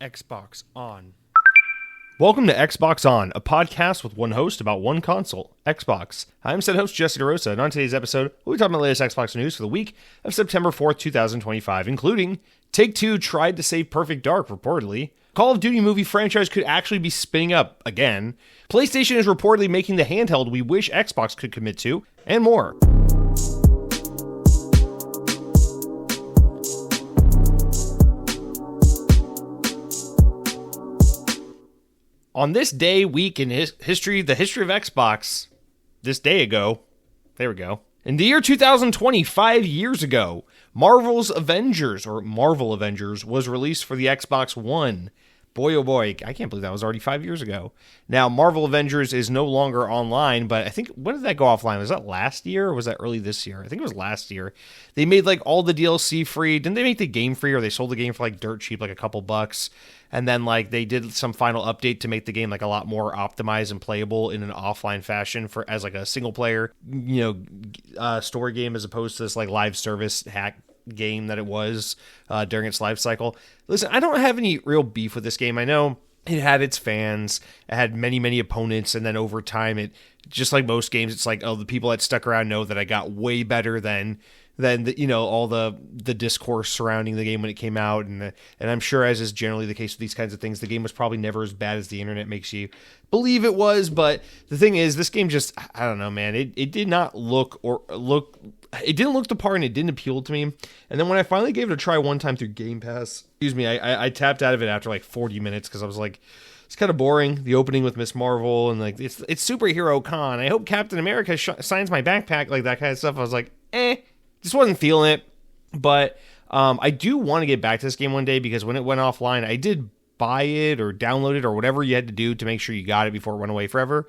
Xbox On. Welcome to Xbox On, a podcast with one host about one console, Xbox. I'm said host Jesse DeRosa, and on today's episode, we'll be talking about the latest Xbox news for the week of September 4th, 2025, including Take-Two tried to save Perfect Dark, reportedly. Call of Duty movie franchise could actually be spinning up again. PlayStation is reportedly making the handheld we wish Xbox could commit to, and more. On this day, week in history, the history of Xbox, this day ago, there we go. In the year 2020, 5 years ago, Marvel Avengers was released for the Xbox One. Boy, oh boy, I can't believe that was already 5 years ago. Now, Marvel Avengers is no longer online, but I think, when did that go offline? Was that last year or was that early this year? I think it was last year. They made like all the DLC free. Didn't they make the game free, or they sold the game for like dirt cheap, like a couple bucks? And then like they did some final update to make the game like a lot more optimized and playable in an offline fashion for as like a single player, story game, as opposed to this like live service hack game that it was during its life cycle. Listen, I don't have any real beef with this game. I know it had its fans, it had many opponents, and then over time, it just like most games, it's like, oh, the people that stuck around know that I got way better than all the discourse surrounding the game when it came out, and I'm sure, as is generally the case with these kinds of things, the game was probably never as bad as the internet makes you believe it was. But the thing is, this game just, I don't know, man, it did not look it didn't look the part, and it didn't appeal to me. And then when I finally gave it a try one time through Game Pass, I tapped out of it after like 40 minutes because I was like, it's kind of boring. The opening with Miss Marvel, and like it's superhero con. I hope Captain America signs my backpack, like that kind of stuff. I was like, just wasn't feeling it. But I do want to get back to this game one day, because when it went offline, I did buy it or download it or whatever you had to do to make sure you got it before it went away forever.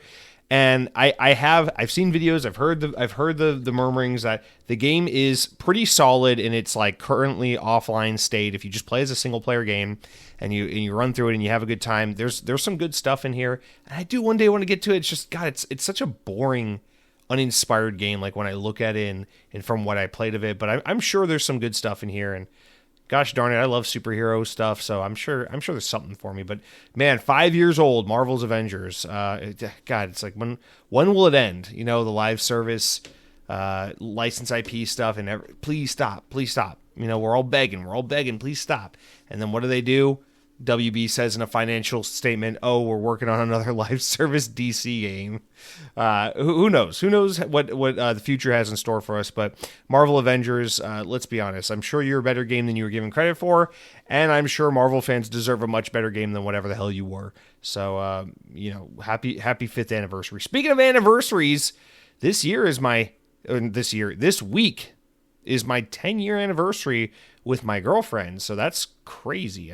And I've seen videos, I've heard the murmurings that the game is pretty solid in its like currently offline state. If you just play as a single player game and you run through it and you have a good time, there's some good stuff in here. And I do one day want to get to it. It's just, God, it's such a boring, uninspired game, like when I look at it and from what I played of it. But I'm sure there's some good stuff in here, and gosh darn it, I love superhero stuff, so I'm sure there's something for me. But man, 5 years old, Marvel's Avengers. God, it's like, when will it end? The live service, license IP stuff, and please stop. We're all begging, please stop. And then what do? WB says in a financial statement, oh, we're working on another live service DC game. Who knows? Who knows what the future has in store for us? But Marvel Avengers, let's be honest, I'm sure you're a better game than you were given credit for, and I'm sure Marvel fans deserve a much better game than whatever the hell you were. So, happy 5th anniversary. Speaking of anniversaries, this week is my 10-year anniversary with my girlfriend, so that's crazy.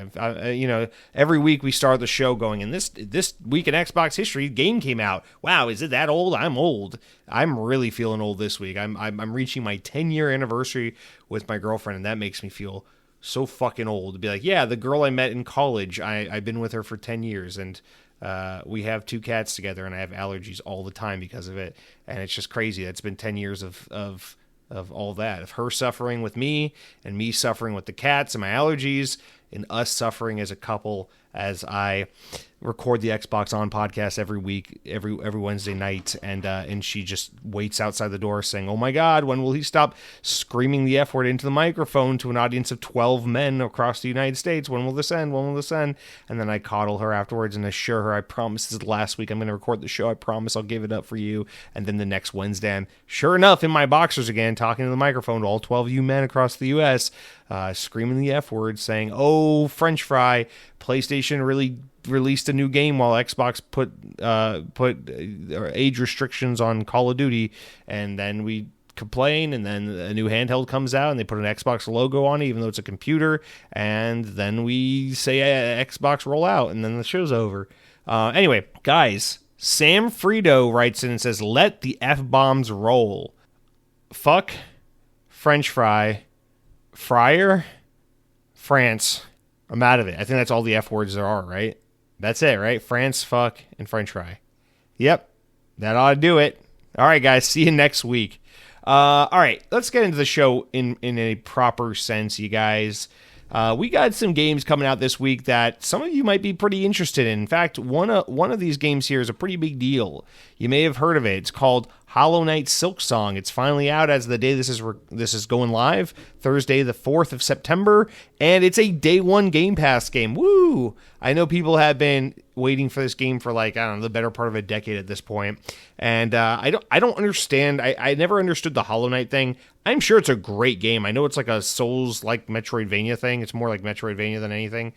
Every week we start the show going, and this week in Xbox history, game came out. Wow, is it that old? I'm old. I'm really feeling old this week. I'm reaching my 10-year anniversary with my girlfriend, and that makes me feel so fucking old to be like, yeah, the girl I met in college, I've been with her for 10 years, and we have 2 cats together, and I have allergies all the time because of it, and it's just crazy. It's been 10 years of all that, of her suffering with me and me suffering with the cats and my allergies, and us suffering as a couple as I record the Xbox On podcast every week, every Wednesday night, and she just waits outside the door saying, oh my God, when will he stop screaming the F word into the microphone to an audience of 12 men across the United States? When will this end? And then I coddle her afterwards and assure her, I promise this is the last week I'm going to record the show. I promise I'll give it up for you. And then the next Wednesday, I'm sure enough in my boxers again, talking to the microphone to all 12 of you men across the U.S., screaming the F word, saying, oh, French fry, PlayStation really released a new game while Xbox put age restrictions on Call of Duty, and then we complain, and then a new handheld comes out and they put an Xbox logo on it even though it's a computer, and then we say Xbox roll out, and then the show's over. Anyway, guys, Sam Frito writes in and says, let the F-bombs roll. Fuck, French fry, fryer, France. I'm out of it. I think that's all the F words there are, right? That's it, right? France, fuck, and French fry. Yep, that ought to do it. All right, guys, see you next week. All right, let's get into the show in a proper sense, you guys. We got some games coming out this week that some of you might be pretty interested in. In fact, one of these games here is a pretty big deal. You may have heard of it. It's called Hollow Knight Silksong. It's finally out as of the day this is going live, Thursday the 4th of September, and it's a day one Game Pass game. Woo! I know people have been waiting for this game for the better part of a decade at this point, and I don't understand. I never understood the Hollow Knight thing. I'm sure it's a great game. I know it's like a Souls-like Metroidvania thing. It's more like Metroidvania than anything.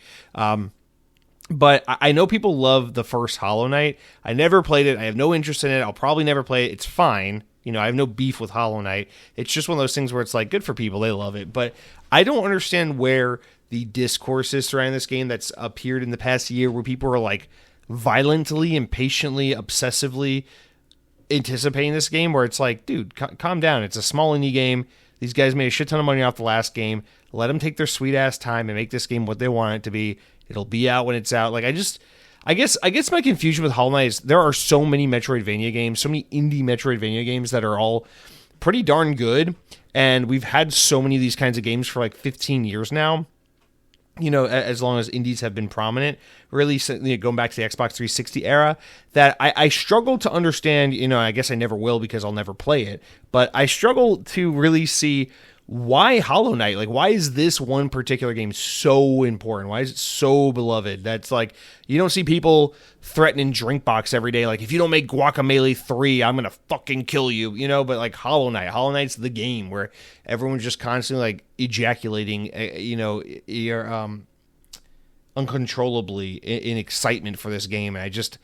But I know people love the first Hollow Knight. I never played it. I have no interest in it. I'll probably never play it. It's fine. I have no beef with Hollow Knight. It's just one of those things where it's like, good for people. They love it. But I don't understand where the discourse is surrounding this game that's appeared in the past year where people are like violently, impatiently, obsessively anticipating this game, where it's like, dude, calm down. It's a small indie game. These guys made a shit ton of money off the last game. Let them take their sweet ass time and make this game what they want it to be. It'll be out when it's out. I guess my confusion with Hollow Knight is there are so many Metroidvania games, so many indie Metroidvania games that are all pretty darn good. And we've had so many of these kinds of games for like 15 years now. As long as indies have been prominent, really going back to the Xbox 360 era, that I struggle to understand, I guess I never will because I'll never play it, but I struggle to really see why Hollow Knight. Like, why is this one particular game so important? Why is it so beloved? That's like, you don't see people threatening Drinkbox every day. Like, if you don't make Guacamelee 3, I'm going to fucking kill you, but like Hollow Knight's the game where everyone's just constantly like ejaculating, uncontrollably in excitement for this game. And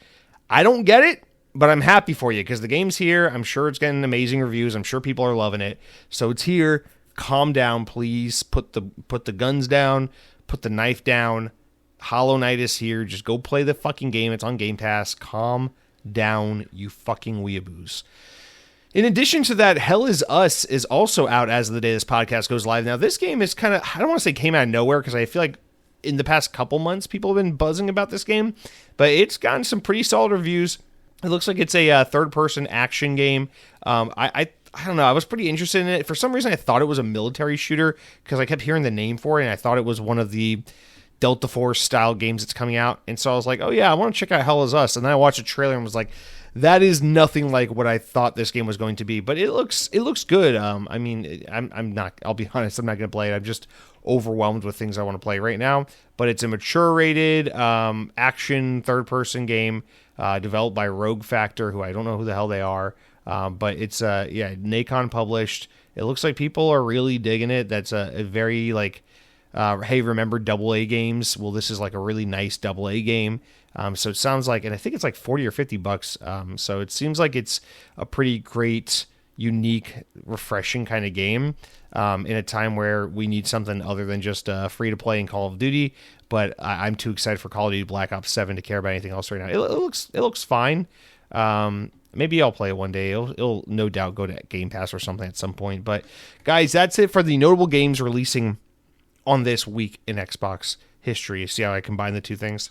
I don't get it, but I'm happy for you because the game's here. I'm sure it's getting amazing reviews. I'm sure people are loving it. So it's here. Calm down, please. Put the guns down. Put the knife down. Hollow Knight is here. Just go play the fucking game. It's on Game Pass. Calm down, you fucking weeaboos. In addition to that, Hell Is Us is also out as of the day this podcast goes live. Now, this game is kind of, I don't want to say came out of nowhere because I feel like in the past couple months, people have been buzzing about this game, but it's gotten some pretty solid reviews. It looks like it's a third-person action game. I don't know. I was pretty interested in it. For some reason, I thought it was a military shooter because I kept hearing the name for it, and I thought it was one of the Delta Force style games that's coming out. And so I was like, oh yeah, I want to check out Hell Is Us. And then I watched a trailer and was like, that is nothing like what I thought this game was going to be. But it looks good. I'm not. I'll be honest. I'm not going to play it. I'm just overwhelmed with things I want to play right now. But it's a mature-rated action third-person game developed by Rogue Factor, who I don't know who the hell they are. But it's Nacon published. It looks like people are really digging it. That's a very hey, remember AA games? Well, this is like a really nice AA game. So it sounds like, and I think it's like $40 or $50. So it seems like it's a pretty great, unique, refreshing kind of game. In a time where we need something other than just free to play in Call of Duty. But I'm too excited for Call of Duty Black Ops 7 to care about anything else right now. It looks fine. Maybe I'll play it one day. It'll no doubt go to Game Pass or something at some point. But guys, that's it for the notable games releasing on this week in Xbox history. You see how I combine the two things?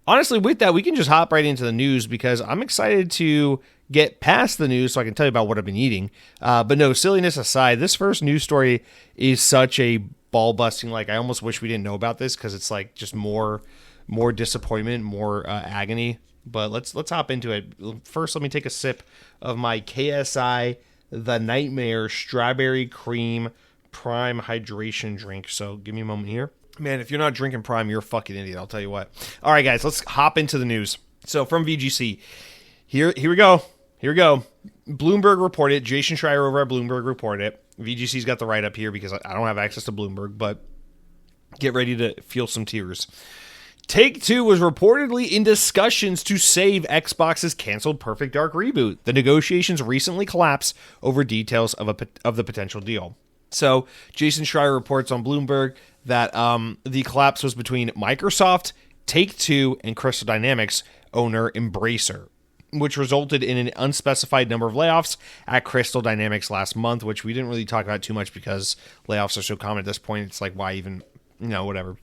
Honestly, with that, we can just hop right into the news because I'm excited to get past the news so I can tell you about what I've been eating. But no, silliness aside, this first news story is such a ball-busting, I almost wish we didn't know about this because it's like just more disappointment, more agony. But let's hop into it. First, let me take a sip of my KSI The Nightmare Strawberry Cream Prime Hydration Drink. So give me a moment here. Man, if you're not drinking Prime, you're a fucking idiot, I'll tell you what. All right, guys, let's hop into the news. So from VGC, here we go. Bloomberg reported, Jason Schreier over at Bloomberg reported it. VGC's got the write-up here because I don't have access to Bloomberg, but get ready to feel some tears. Take-Two was reportedly in discussions to save Xbox's canceled Perfect Dark reboot. The negotiations recently collapsed over details of the potential deal. So, Jason Schreier reports on Bloomberg that the collapse was between Microsoft, Take-Two, and Crystal Dynamics owner Embracer, which resulted in an unspecified number of layoffs at Crystal Dynamics last month, which we didn't really talk about too much because layoffs are so common at this point. It's like, why even, whatever.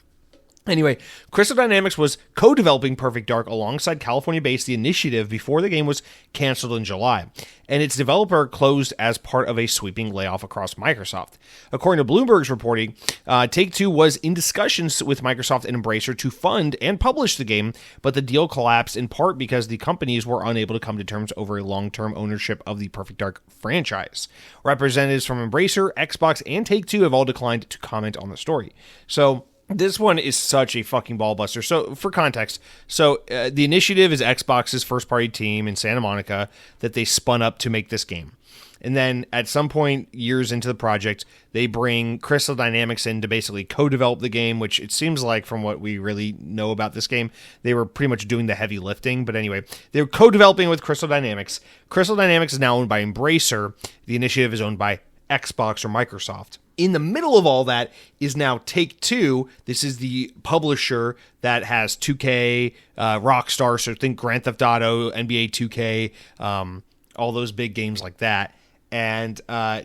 Anyway, Crystal Dynamics was co-developing Perfect Dark alongside California-based The Initiative before the game was canceled in July, and its developer closed as part of a sweeping layoff across Microsoft. According to Bloomberg's reporting, Take-Two was in discussions with Microsoft and Embracer to fund and publish the game, but the deal collapsed in part because the companies were unable to come to terms over a long-term ownership of the Perfect Dark franchise. Representatives from Embracer, Xbox, and Take-Two have all declined to comment on the story. So this one is such a fucking ballbuster. So, for context, The Initiative is Xbox's first-party team in Santa Monica that they spun up to make this game. And then, at some point, years into the project, they bring Crystal Dynamics in to basically co-develop the game, which it seems like, from what we really know about this game, they were pretty much doing the heavy lifting. But anyway, they were co-developing with Crystal Dynamics. Crystal Dynamics is now owned by Embracer. The Initiative is owned by Xbox or Microsoft. In the middle of all that is now Take-Two. This is the publisher that has 2K, Rockstar, so think Grand Theft Auto, NBA 2K, all those big games like that. And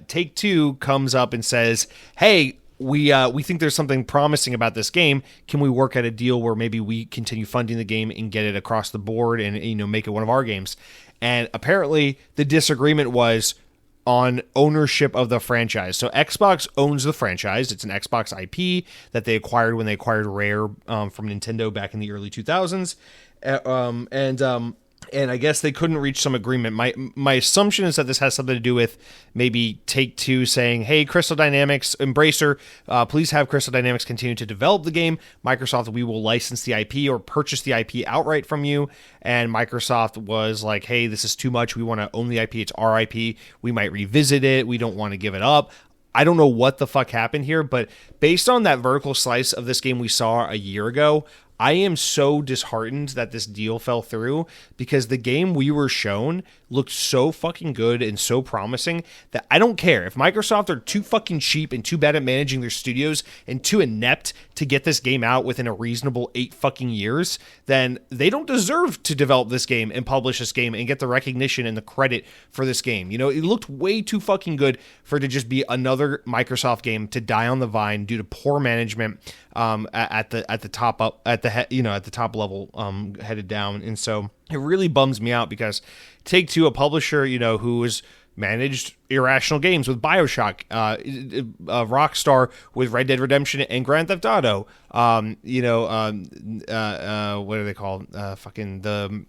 Take-Two comes up and says, hey, we think there's something promising about this game. Can we work at a deal where maybe we continue funding the game and get it across the board and make it one of our games? And apparently the disagreement was on ownership of the franchise. So Xbox owns the franchise. It's an Xbox IP that they acquired when they acquired Rare from Nintendo back in the early 2000s. And I guess they couldn't reach some agreement. My assumption is that this has something to do with maybe Take-Two saying, hey, Crystal Dynamics, Embracer, please have Crystal Dynamics continue to develop the game. Microsoft, we will license the IP or purchase the IP outright from you. And Microsoft was like, hey, this is too much. We want to own the IP. It's our IP. We might revisit it. We don't want to give it up. I don't know what the fuck happened here, but based on that vertical slice of this game we saw a year ago, I am so disheartened that this deal fell through because the game we were shown looked so fucking good and so promising that I don't care. If Microsoft are too fucking cheap and too bad at managing their studios and too inept to get this game out within a reasonable 8 fucking years, then they don't deserve to develop this game and publish this game and get the recognition and the credit for this game. You know, it looked way too fucking good for it to just be another Microsoft game to die on the vine due to poor management at the top level headed down. And so it really bums me out because Take-Two, a publisher, who has managed irrational games with BioShock, Rockstar with Red Dead Redemption and Grand Theft Auto, what are they called? The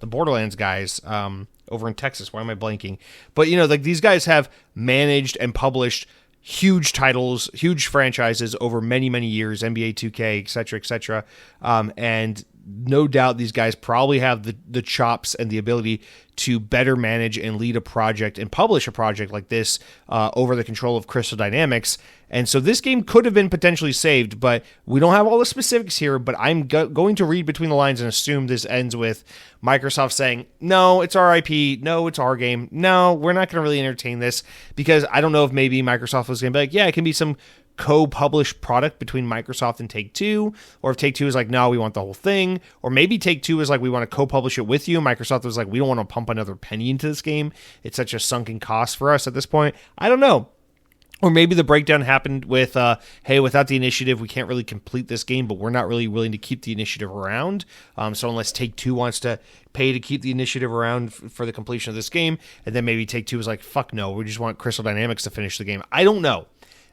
Borderlands guys, over in Texas. Why am I blanking? But, these guys have managed and published huge titles, huge franchises over many, many years, NBA 2K, et cetera, and no doubt these guys probably have the chops and the ability to better manage and lead a project and publish a project like this over the control of Crystal Dynamics. And so this game could have been potentially saved, but we don't have all the specifics here, but I'm going to read between the lines and assume this ends with Microsoft saying, no, it's our IP. No, it's our game. No, we're not going to really entertain this, because I don't know if maybe Microsoft was going to be like, yeah, it can be some co-published product between Microsoft and Take-Two, or if Take-Two is like, no, we want the whole thing, or maybe Take-Two is like, we want to co-publish it with you. Microsoft was like, we don't want to pump another penny into this game. It's such a sunken cost for us at this point. I don't know. Or maybe the breakdown happened with, hey, without the Initiative, we can't really complete this game, but we're not really willing to keep the Initiative around. So unless Take-Two wants to pay to keep the Initiative around for the completion of this game, and then maybe Take-Two is like, fuck no, we just want Crystal Dynamics to finish the game. I don't know.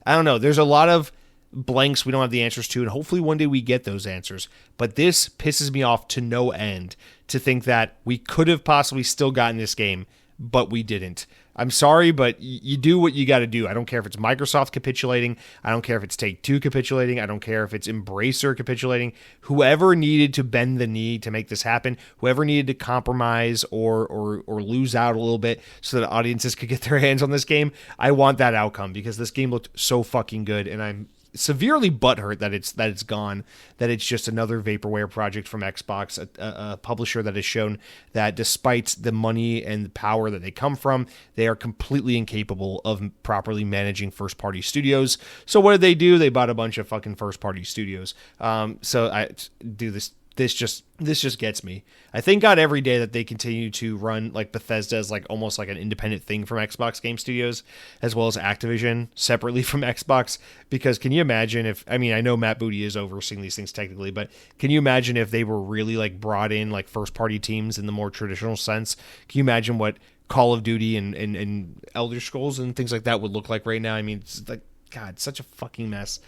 There's a lot of blanks we don't have the answers to, and hopefully one day we get those answers. But this pisses me off to no end to think that we could have possibly still gotten this game, but we didn't. I'm sorry, but you do what you got to do. I don't care if it's Microsoft capitulating. I don't care if it's Take-Two capitulating. I don't care if it's Embracer capitulating. Whoever needed to bend the knee to make this happen, whoever needed to compromise or lose out a little bit so that audiences could get their hands on this game, I want that outcome, because this game looked so fucking good, and I'm severely butthurt that it's gone, that it's just another vaporware project from Xbox, a publisher that has shown that despite the money and the power that they come from, they are completely incapable of properly managing first-party studios. So what did they do? They bought a bunch of fucking first-party studios. So I do this this just gets me. I thank God every day that they continue to run like Bethesda as like almost like an independent thing from Xbox Game Studios, as well as Activision separately from Xbox. Because can you imagine if, I mean, I know Matt Booty is overseeing these things technically, but can you imagine if they were really like brought in like first party teams in the more traditional sense? Can you imagine what Call of Duty and Elder Scrolls and things like that would look like right now? I mean, it's like, God, such a fucking mess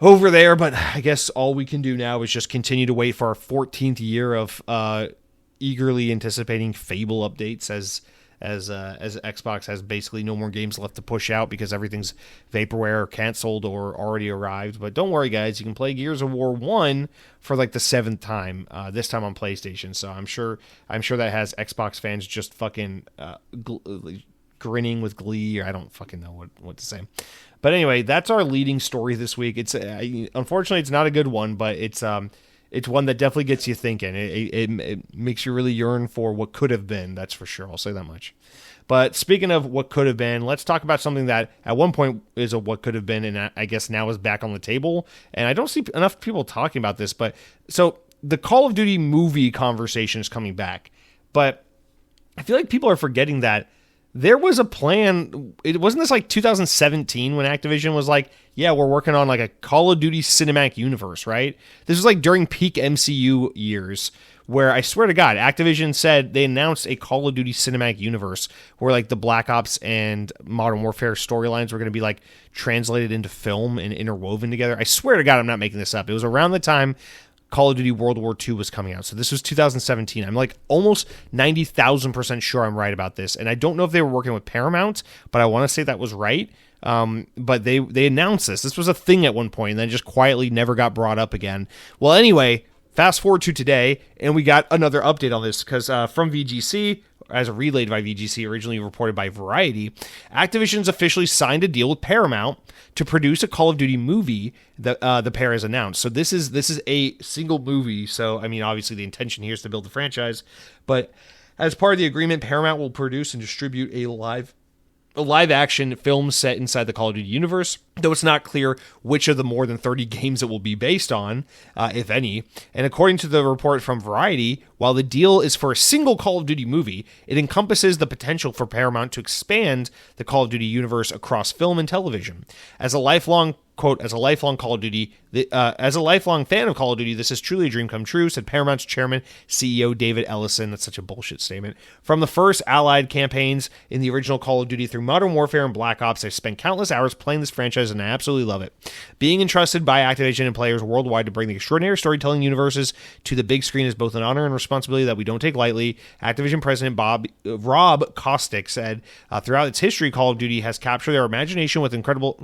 over there. But I guess all we can do now is just continue to wait for our 14th year of eagerly anticipating Fable updates as Xbox has basically no more games left to push out because everything's vaporware or canceled or already arrived. But don't worry, guys, you can play Gears of War 1 for like the 7th time, this time on PlayStation. So I'm sure that has Xbox fans just fucking grinning with glee. Or I don't fucking know what to say. But anyway, that's our leading story this week. It's unfortunately it's not a good one, but it's one that definitely gets you thinking. It makes you really yearn for what could have been. That's for sure. I'll say that much. But speaking of what could have been, let's talk about something that at one point is a what could have been, and I guess now is back on the table. And I don't see enough people talking about this. But so the Call of Duty movie conversation is coming back, but I feel like people are forgetting that there was a plan. It wasn't this like 2017 when Activision was like, yeah, we're working on like a Call of Duty cinematic universe, right? This was like during peak MCU years where I swear to God, Activision said they announced a Call of Duty cinematic universe where like the Black Ops and Modern Warfare storylines were going to be like translated into film and interwoven together. I swear to God, I'm not making this up. It was around the time Call of Duty World War II was coming out. So this was 2017. I'm like almost 90,000% sure I'm right about this. And I don't know if they were working with Paramount, but I want to say that was right. But they announced this. This was a thing at one point and then just quietly never got brought up again. Well, anyway, fast forward to today, and we got another update on this because from VGC, as relayed by VGC, originally reported by Variety, Activision's officially signed a deal with Paramount to produce a Call of Duty movie that the pair has announced. So this is a single movie. So, I mean, obviously the intention here is to build the franchise, but as part of the agreement, Paramount will produce and distribute a live action film set inside the Call of Duty universe, though it's not clear which of the more than 30 games it will be based on, if any. And according to the report from Variety, while the deal is for a single Call of Duty movie, it encompasses the potential for Paramount to expand the Call of Duty universe across film and television. As a lifelong Call of Duty, as a lifelong fan of Call of Duty, this is truly a dream come true, said Paramount's chairman, CEO David Ellison. That's such a bullshit statement. From the first Allied campaigns in the original Call of Duty through Modern Warfare and Black Ops, I've spent countless hours playing this franchise and I absolutely love it. Being entrusted by Activision and players worldwide to bring the extraordinary storytelling universes to the big screen is both an honor and responsibility that we don't take lightly. Activision President Rob Kostick said, throughout its history, Call of Duty has captured our imagination with incredible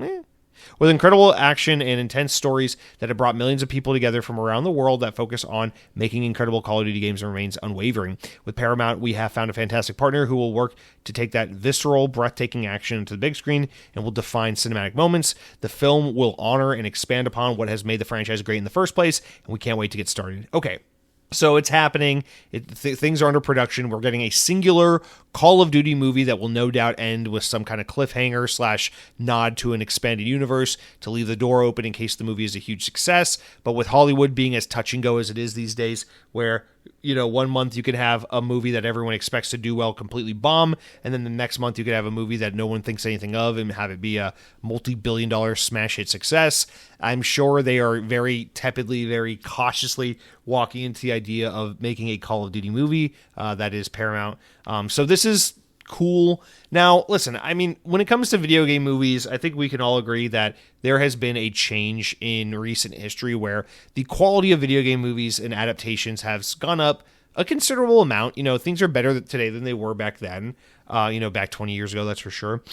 action and intense stories that have brought millions of people together from around the world that focus on making incredible Call of Duty games and remains unwavering. With Paramount, we have found a fantastic partner who will work to take that visceral, breathtaking action into the big screen and will define cinematic moments. The film will honor and expand upon what has made the franchise great in the first place, and we can't wait to get started. Okay. So it's happening. Things are under production. We're getting a singular Call of Duty movie that will no doubt end with some kind of cliffhanger / nod to an expanded universe to leave the door open in case the movie is a huge success. But with Hollywood being as touch and go as it is these days, where, you know, 1 month you could have a movie that everyone expects to do well completely bomb, and then the next month you could have a movie that no one thinks anything of and have it be a multi-billion-dollar smash hit success. I'm sure they are very tepidly, very cautiously walking into the idea of making a Call of Duty movie that is Paramount. So this is cool. Now, listen, I mean, when it comes to video game movies, I think we can all agree that there has been a change in recent history where the quality of video game movies and adaptations has gone up a considerable amount. You know, things are better today than they were back then, back 20 years ago, that's for sure.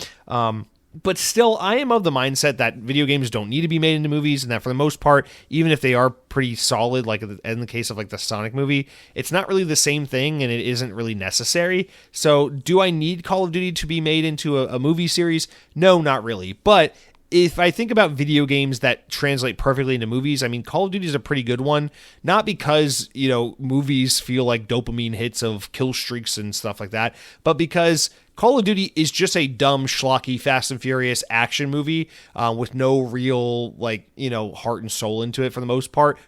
But still, I am of the mindset that video games don't need to be made into movies, and that for the most part, even if they are pretty solid, like in the case of like the Sonic movie, it's not really the same thing, and it isn't really necessary. So do I need Call of Duty to be made into a movie series? No, not really. But if I think about video games that translate perfectly into movies, I mean, Call of Duty is a pretty good one. Not because, you know, movies feel like dopamine hits of kill streaks and stuff like that, but because Call of Duty is just a dumb, schlocky, Fast and Furious action movie with no real, like, heart and soul into it for the most part.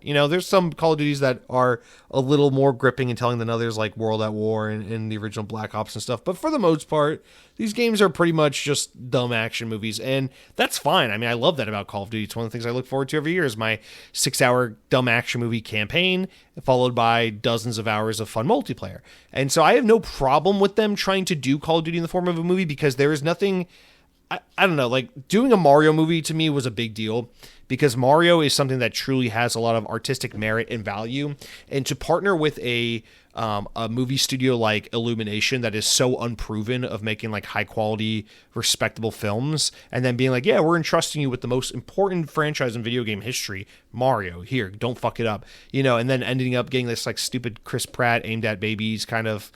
There's some Call of Duties that are a little more gripping and telling than others, like World at War and the original Black Ops and stuff. But for the most part, these games are pretty much just dumb action movies, and that's fine. I mean, I love that about Call of Duty. It's one of the things I look forward to every year is my 6-hour dumb action movie campaign, followed by dozens of hours of fun multiplayer. And so I have no problem with them trying to do Call of Duty in the form of a movie, because there is nothing... I don't know, like doing a Mario movie to me was a big deal, because Mario is something that truly has a lot of artistic merit and value, and to partner with a movie studio like Illumination that is so unproven of making like high quality, respectable films, and then being like, yeah, we're entrusting you with the most important franchise in video game history, Mario, here, don't fuck it up, and then ending up getting this like stupid Chris Pratt aimed at babies kind of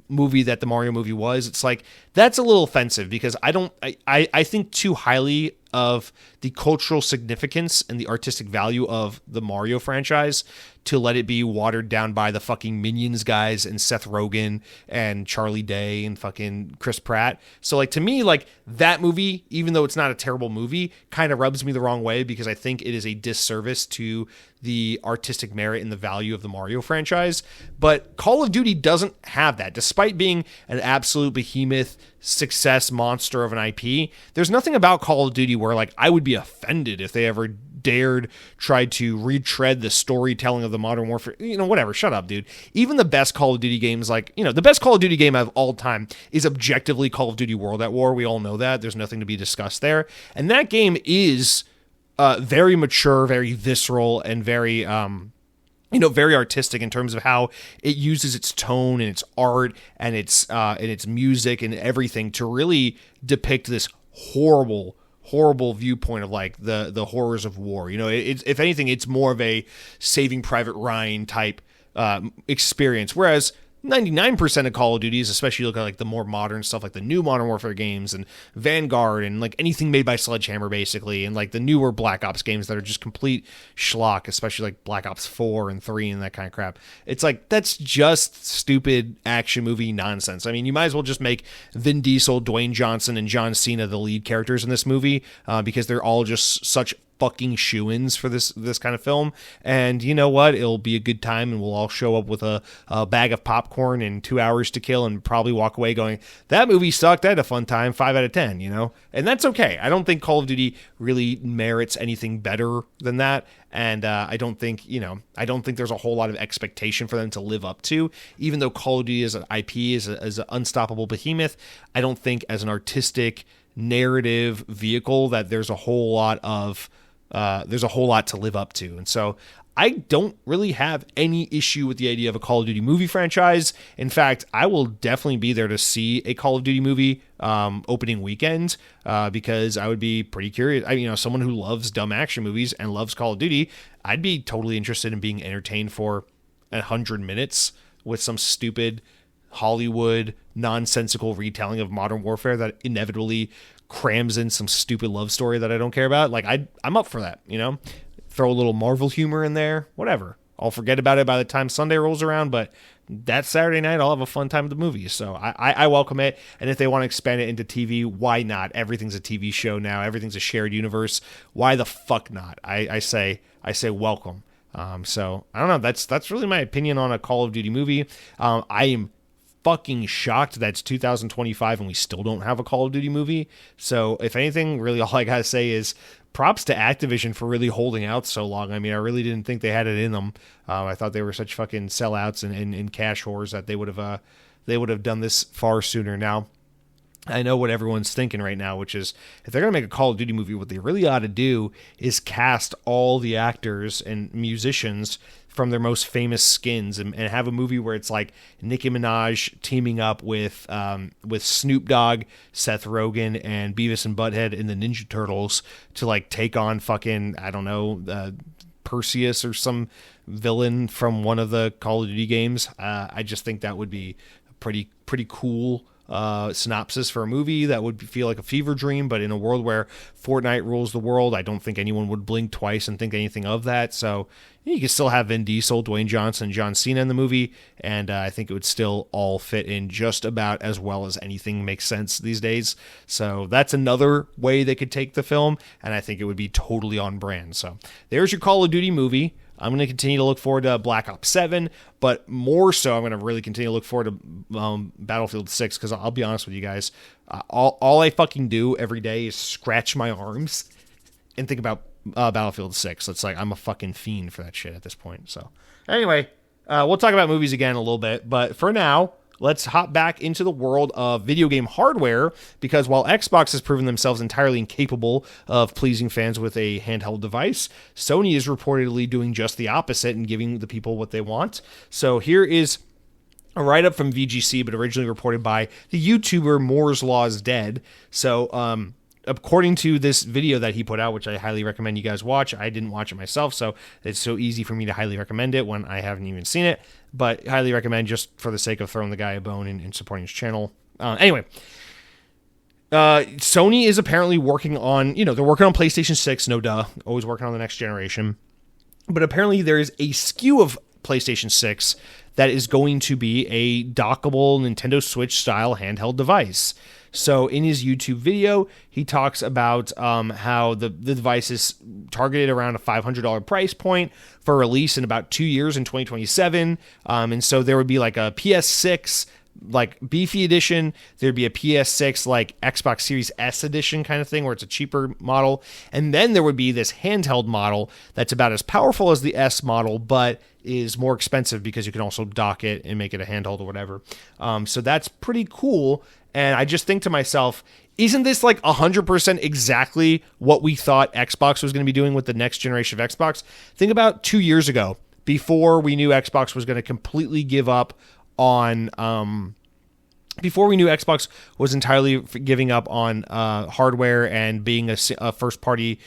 movie that the Mario movie was. It's like, that's a little offensive, because I think too highly of the cultural significance and the artistic value of the Mario franchise to let it be watered down by the fucking Minions guys and Seth Rogen and Charlie Day and fucking Chris Pratt. So like, to me, like that movie, even though it's not a terrible movie, kind of rubs me the wrong way, because I think it is a disservice to the artistic merit and the value of the Mario franchise. But Call of Duty doesn't have that. Despite being an absolute behemoth success monster of an IP, there's nothing about Call of Duty where like I would be offended if they ever dared try to retread the storytelling of the Modern Warfare, whatever, shut up, dude. Even the best Call of Duty games, like, the best Call of Duty game of all time is objectively Call of Duty World at War. We all know that. There's nothing to be discussed there. And that game is very mature, very visceral, and very very artistic in terms of how it uses its tone and its art and its music and everything to really depict this horrible viewpoint of like the horrors of war. It's, if anything, it's more of a Saving Private Ryan type experience, whereas 99% of Call of Duties, especially look at like the more modern stuff, like the new Modern Warfare games and Vanguard and like anything made by Sledgehammer, basically, and like the newer Black Ops games that are just complete schlock, especially like Black Ops 4 and 3 and that kind of crap. It's like, that's just stupid action movie nonsense. I mean, you might as well just make Vin Diesel, Dwayne Johnson, and John Cena the lead characters in this movie, because they're all just such fucking shoo-ins for this kind of film. And you know what? It'll be a good time, and we'll all show up with a bag of popcorn and 2 hours to kill and probably walk away going, that movie sucked. I had a fun time, 5 out of 10, And that's okay. I don't think Call of Duty really merits anything better than that. And I don't think there's a whole lot of expectation for them to live up to. Even though Call of Duty as an IP is an unstoppable behemoth, I don't think as an artistic narrative vehicle that there's a whole lot to live up to. And so I don't really have any issue with the idea of a Call of Duty movie franchise. In fact, I will definitely be there to see a Call of Duty movie opening weekend, because I would be pretty curious. Someone who loves dumb action movies and loves Call of Duty, I'd be totally interested in being entertained for 100 minutes with some stupid Hollywood nonsensical retelling of Modern Warfare that inevitably crams in some stupid love story that I don't care about. Like, I'm up for that, Throw a little Marvel humor in there, whatever. I'll forget about it by the time Sunday rolls around, but that Saturday night, I'll have a fun time with the movie. So I welcome it. And if they want to expand it into TV, why not? Everything's a TV show now. Everything's a shared universe. Why the fuck not? I say welcome. So I don't know. That's really my opinion on a Call of Duty movie. I am fucking shocked that it's 2025 and we still don't have a Call of Duty movie. So if anything, really all I gotta say is props to Activision for really holding out so long. I mean, I really didn't think they had it in them. I thought they were such fucking sellouts and cash whores that they would have done this far sooner. Now, I know what everyone's thinking right now, which is if they're going to make a Call of Duty movie, what they really ought to do is cast all the actors and musicians from their most famous skins and have a movie where it's like Nicki Minaj teaming up with Snoop Dogg, Seth Rogen, and Beavis and Butthead and the Ninja Turtles to like take on fucking, I don't know, Perseus or some villain from one of the Call of Duty games. I just think that would be pretty cool synopsis for a movie that would feel like a fever dream, but in a world where Fortnite rules the world, I don't think anyone would blink twice and think anything of that. So you can still have Vin Diesel, Dwayne Johnson, John Cena in the movie, and I think it would still all fit in just about as well as anything makes sense these days. So that's another way they could take the film, and I think it would be totally on brand. So there's your Call of Duty movie. I'm going to continue to look forward to Black Ops 7, but more so I'm going to really continue to look forward to Battlefield 6, because I'll be honest with you guys, all I fucking do every day is scratch my arms and think about Battlefield 6. It's like I'm a fucking fiend for that shit at this point. So anyway, we'll talk about movies again a little bit, but for now, let's hop back into the world of video game hardware, because while Xbox has proven themselves entirely incapable of pleasing fans with a handheld device, Sony is reportedly doing just the opposite and giving the people what they want. So here is a write-up from VGC, but originally reported by the YouTuber Moore's Law is Dead. So, according to this video that he put out, which I highly recommend you guys watch, I didn't watch it myself, so it's so easy for me to highly recommend it when I haven't even seen it, but highly recommend just for the sake of throwing the guy a bone and supporting his channel. Anyway, Sony is apparently working on, they're working on PlayStation 6, no duh, always working on the next generation, but apparently there is a SKU of PlayStation 6 that is going to be a dockable Nintendo Switch style handheld device. So in his YouTube video, he talks about how the device is targeted around a $500 price point for release in about 2 years in 2027. And so there would be like a PS6 like beefy edition, there'd be a PS6 like Xbox Series S edition kind of thing where it's a cheaper model, and then there would be this handheld model that's about as powerful as the S model but is more expensive because you can also dock it and make it a handheld or whatever. So that's pretty cool, and I just think to myself, isn't this like 100% exactly what we thought Xbox was going to be doing with the next generation of Xbox? Think about 2 years ago, before we knew Xbox was going to completely give up on before we knew Xbox was entirely giving up on hardware and being a first-party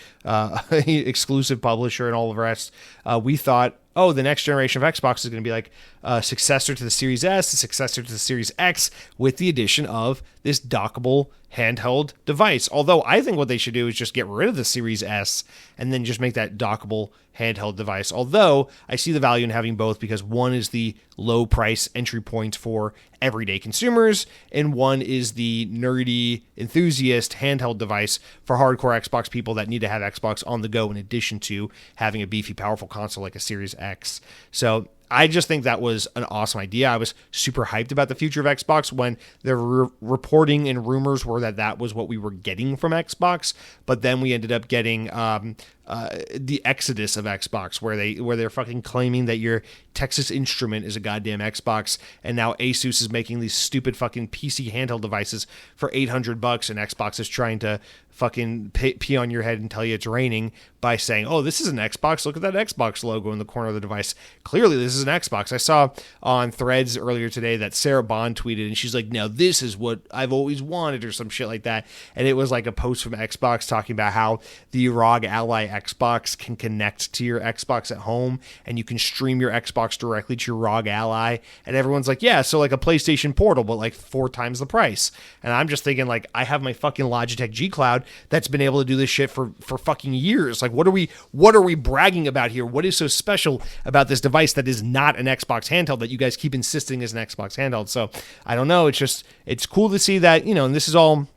exclusive publisher and all of the rest, we thought, oh, the next generation of Xbox is going to be like a successor to the Series S, a successor to the Series X, with the addition of this dockable handheld device. Although I think what they should do is just get rid of the Series S and then just make that dockable handheld device. Although I see the value in having both, because one is the low price entry point for everyday consumers, and one is the nerdy enthusiast handheld device for hardcore Xbox people that need to have Xbox on the go in addition to having a beefy, powerful console like a Series X. So I just think that was an awesome idea. I was super hyped about the future of Xbox when the reporting and rumors were that was what we were getting from Xbox. But then we ended up getting the exodus of Xbox, where they're fucking claiming that your Texas Instrument is a goddamn Xbox, and now Asus is making these stupid fucking PC handheld devices for $800, and Xbox is trying to fucking pee on your head and tell you it's raining by saying, oh, this is an Xbox, look at that Xbox logo in the corner of the device. Clearly this is an Xbox. I saw on Threads earlier today that Sarah Bond tweeted, and she's like, now this is what I've always wanted, or some shit like that. And it was like a post from Xbox talking about how the ROG Ally Xbox can connect to your Xbox at home, and you can stream your Xbox directly to your ROG Ally. And everyone's like, yeah, so like a PlayStation Portal, but like 4 times the price. And I'm just thinking, like, I have my fucking Logitech G Cloud that's been able to do this shit for fucking years. Like, what are we bragging about here? What is so special about this device that is not an Xbox handheld that you guys keep insisting is an Xbox handheld? So I don't know. It's cool to see that, and this is all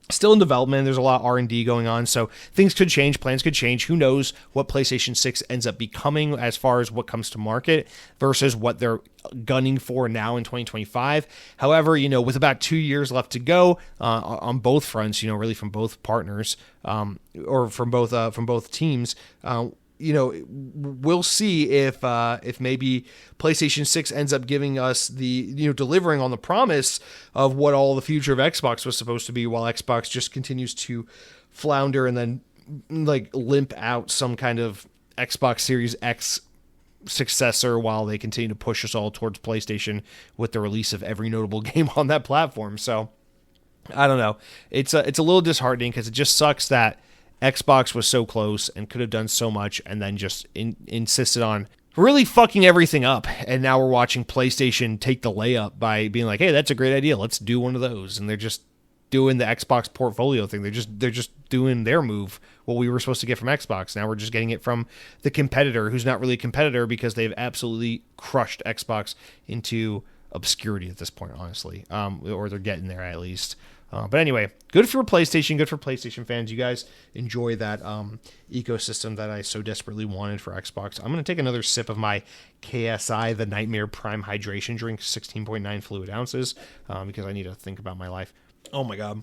still in development. There's a lot of R&D going on, so things could change, plans could change. Who knows what PlayStation 6 ends up becoming as far as what comes to market versus what they're gunning for now in 2025. However, with about 2 years left to go on both fronts, really from both partners or from both teams, we'll see if maybe PlayStation 6 ends up giving us delivering on the promise of what all the future of Xbox was supposed to be, while Xbox just continues to flounder and then like limp out some kind of Xbox Series X successor while they continue to push us all towards PlayStation with the release of every notable game on that platform. So I don't know. It's a little disheartening because it just sucks that Xbox was so close and could have done so much, and then just insisted on really fucking everything up. And now we're watching PlayStation take the layup by being like, hey, that's a great idea. Let's do one of those. And they're just doing the Xbox portfolio thing. They're just doing their move, what we were supposed to get from Xbox. Now we're just getting it from the competitor, who's not really a competitor because they've absolutely crushed Xbox into obscurity at this point, honestly. Or they're getting there at least. But anyway, good for PlayStation, good for PlayStation fans. You guys enjoy that ecosystem that I so desperately wanted for Xbox. I'm going to take another sip of my KSI, the Nightmare Prime Hydration Drink, 16.9 fluid ounces, because I need to think about my life. Oh my God.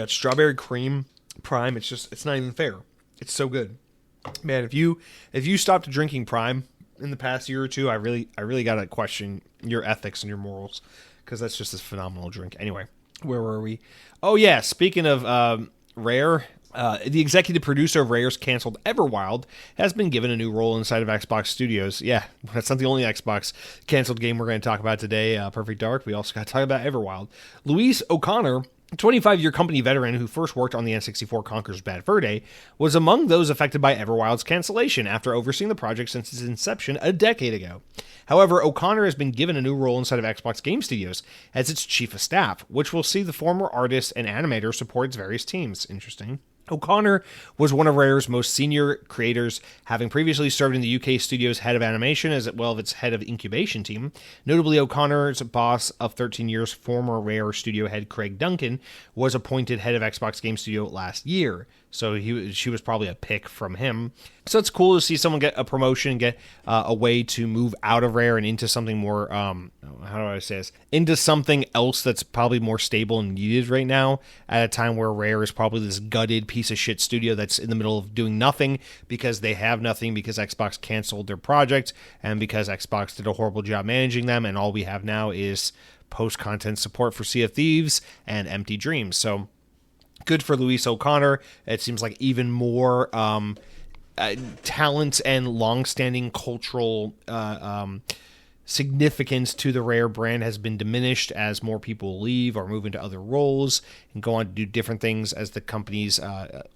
Strawberry cream Prime. It's not even fair. It's so good. Man, if you stopped drinking Prime in the past year or two, I really got to question your ethics and your morals, because that's just this phenomenal drink. Anyway, where were we? Oh yeah, speaking of Rare, the executive producer of Rare's canceled Everwild has been given a new role inside of Xbox Studios. Yeah, that's not the only Xbox canceled game we're going to talk about today. Perfect Dark. We also got to talk about Everwild. Luis O'Connor, a 25-year company veteran who first worked on the N64 Conker's Bad Fur Day, was among those affected by Everwild's cancellation after overseeing the project since its inception a decade ago. However, O'Connor has been given a new role inside of Xbox Game Studios as its chief of staff, which will see the former artist and animator support its various teams. Interesting. O'Connor was one of Rare's most senior creators, having previously served in the UK studio's head of animation as well as its head of incubation team. Notably, O'Connor's boss of 13 years, former Rare studio head Craig Duncan, was appointed head of Xbox Game Studio last year. So she was probably a pick from him. So it's cool to see someone get a promotion, get a way to move out of Rare and into something more, how do I say this? Into something else that's probably more stable and needed right now at a time where Rare is probably this gutted piece of shit studio that's in the middle of doing nothing because they have nothing, because Xbox canceled their project and because Xbox did a horrible job managing them, and all we have now is post-content support for Sea of Thieves and Empty Dreams. So good for Luis O'Connor. It seems like even more talent and long-standing cultural significance to the Rare brand has been diminished as more people leave or move into other roles and go on to do different things, as the company's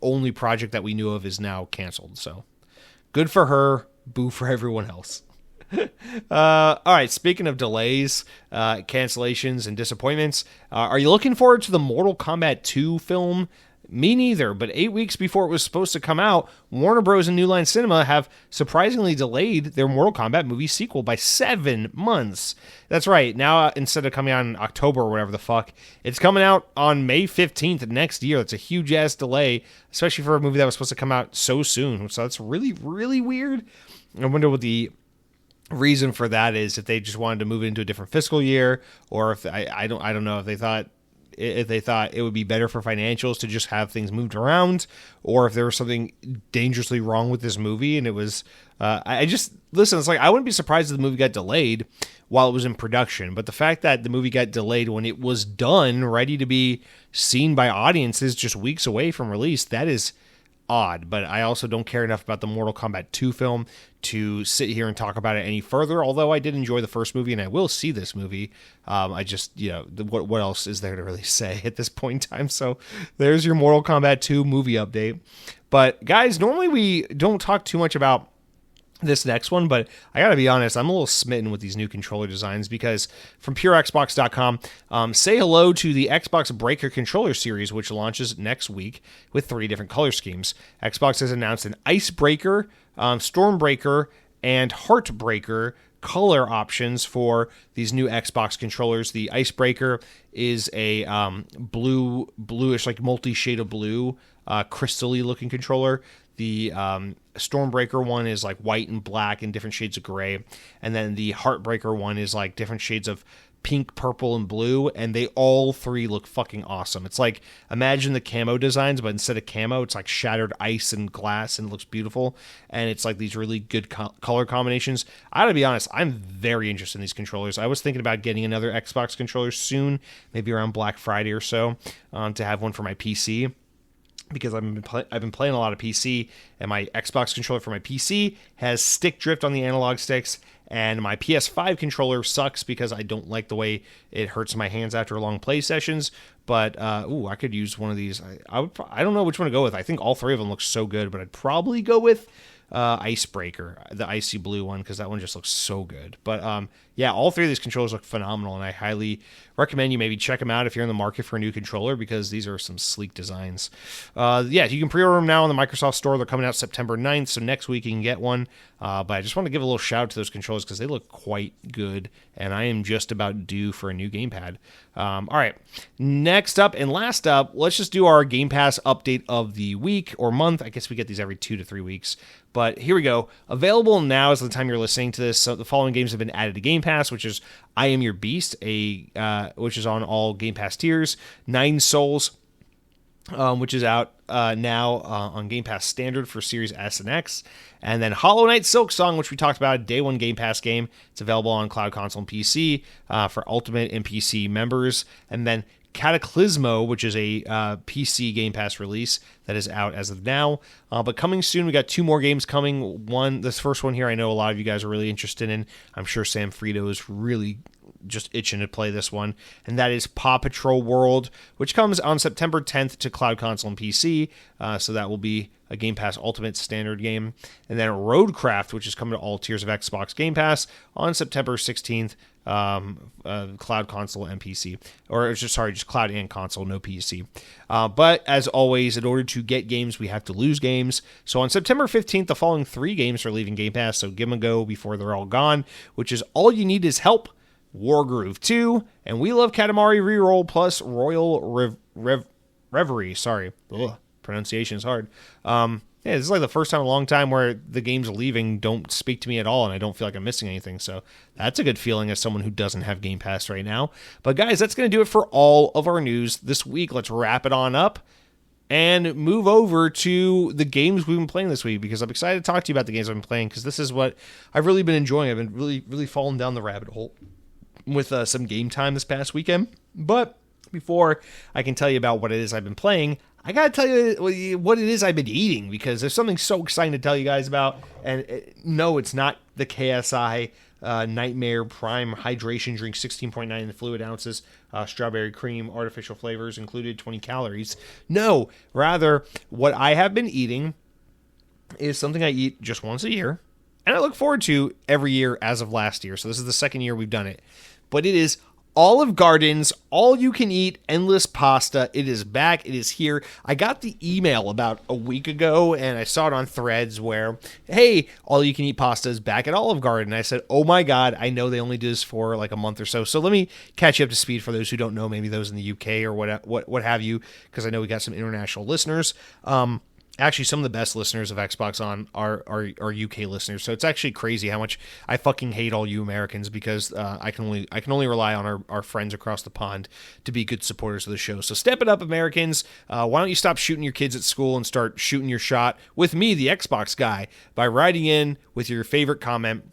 only project that we knew of is now canceled. So good for her. Boo for everyone else. All right, speaking of delays, cancellations, and disappointments, are you looking forward to the Mortal Kombat 2 film? Me neither, but 8 weeks before it was supposed to come out, Warner Bros. And New Line Cinema have surprisingly delayed their Mortal Kombat movie sequel by 7 months. That's right, now instead of coming out in October or whatever the fuck, it's coming out on May 15th next year. That's a huge-ass delay, especially for a movie that was supposed to come out so soon. So that's really, really weird. I wonder what the reason for that is, if they just wanted to move it into a different fiscal year, or if I don't know if they thought it would be better for financials to just have things moved around, or if there was something dangerously wrong with this movie. And it was listen, it's like, I wouldn't be surprised if the movie got delayed while it was in production, but the fact that the movie got delayed when it was done, ready to be seen by audiences just weeks away from release, that is odd. But I also don't care enough about the Mortal Kombat 2 film to sit here and talk about it any further, although I did enjoy the first movie and I will see this movie. I just, what else is there to really say at this point in time? So there's your Mortal Kombat 2 movie update. But guys, normally we don't talk too much about this next one, but I gotta be honest, I'm a little smitten with these new controller designs, because from PureXbox.com, say hello to the Xbox Breaker controller series, which launches next week with 3 different color schemes. Xbox has announced an Icebreaker, Stormbreaker, and Heartbreaker color options for these new Xbox controllers. The Icebreaker is a bluish, like multi-shade of blue, crystal-y looking controller. The Stormbreaker one is like white and black and different shades of gray. And then the Heartbreaker one is like different shades of pink, purple, and blue. And they all 3 look fucking awesome. It's like, imagine the camo designs, but instead of camo, it's like shattered ice and glass, and it looks beautiful. And it's like these really good color combinations. I gotta be honest, I'm very interested in these controllers. I was thinking about getting another Xbox controller soon, maybe around Black Friday or so, to have one for my PC. Because I've been playing a lot of PC, and my Xbox controller for my PC has stick drift on the analog sticks, and my PS5 controller sucks because I don't like the way it hurts my hands after long play sessions. But I could use one of these. I don't know which one to go with. I think all 3 of them look so good, but I'd probably go with Icebreaker, the icy blue one, because that one just looks so good. But yeah, all three of these controllers look phenomenal, and I highly recommend you maybe check them out if you're in the market for a new controller, because these are some sleek designs. Yeah, you can pre-order them now on the Microsoft Store. They're coming out September 9th, so next week you can get one. But I just want to give a little shout out to those controllers because they look quite good, and I am just about due for a new gamepad. All right, next up and last up, let's just do our Game Pass update of the week or month. I guess we get these every 2 to 3 weeks. But here we go. Available now is the time you're listening to this. So the following games have been added to Game Pass, which is I Am Your Beast, which is on all Game Pass tiers. 9 Souls, which is out now on Game Pass Standard for Series S and X. And then Hollow Knight Silksong, which we talked about, a Day 1 Game Pass game. It's available on Cloud Console and PC for Ultimate and PC members. And then Cataclysmo, which is a PC Game Pass release that is out as of now. But coming soon, we got 2 more games coming. This first one here, I know a lot of you guys are really interested in. I'm sure Sam Frito is really just itching to play this one, and that is Paw Patrol World, which comes on September 10th to Cloud Console and PC, so that will be a Game Pass Ultimate standard game. And then Roadcraft, which is coming to all tiers of Xbox Game Pass on September 16th, Cloud Console and PC, or just Cloud and Console, no PC. But as always, in order to get games, we have to lose games. So on September 15th, the following 3 games are leaving Game Pass, so give them a go before they're all gone, which is All You Need Is Help, Wargroove 2, and We Love Katamari Reroll plus Royal Reverie. Sorry. Ugh, pronunciation is hard. Yeah, this is like the first time in a long time where the games leaving don't speak to me at all, and I don't feel like I'm missing anything. So that's a good feeling as someone who doesn't have Game Pass right now. But guys, that's going to do it for all of our news this week. Let's wrap it on up and move over to the games we've been playing this week, because I'm excited to talk to you about the games I've been playing, because this is what I've really been enjoying. I've been really falling down the rabbit hole with some game time this past weekend. But before I can tell you about what it is I've been playing, I gotta tell you what it is I've been eating, because there's something so exciting to tell you guys about. And no, it's not the KSI Nightmare Prime Hydration Drink, 16.9 in fluid ounces, strawberry cream, artificial flavors included, 20 calories. No, rather, what I have been eating is something I eat just once a year, and I look forward to every year as of last year. So this is the second year we've done it. But it is Olive Garden's all-you-can-eat endless pasta. It is back. It is here. I got the email about a week ago, and I saw it on Threads where, hey, all-you-can-eat pasta is back at Olive Garden. I said, oh my God, I know they only do this for like a month or so. So let me catch you up to speed for those who don't know, maybe those in the UK or what have you, because I know we got some international listeners. Actually, some of the best listeners of Xbox On are UK listeners, so it's actually crazy how much I fucking hate all you Americans, because I can only rely on our friends across the pond to be good supporters of the show. So step it up, Americans. Why don't you stop shooting your kids at school and start shooting your shot with me, the Xbox guy, by writing in with your favorite comment.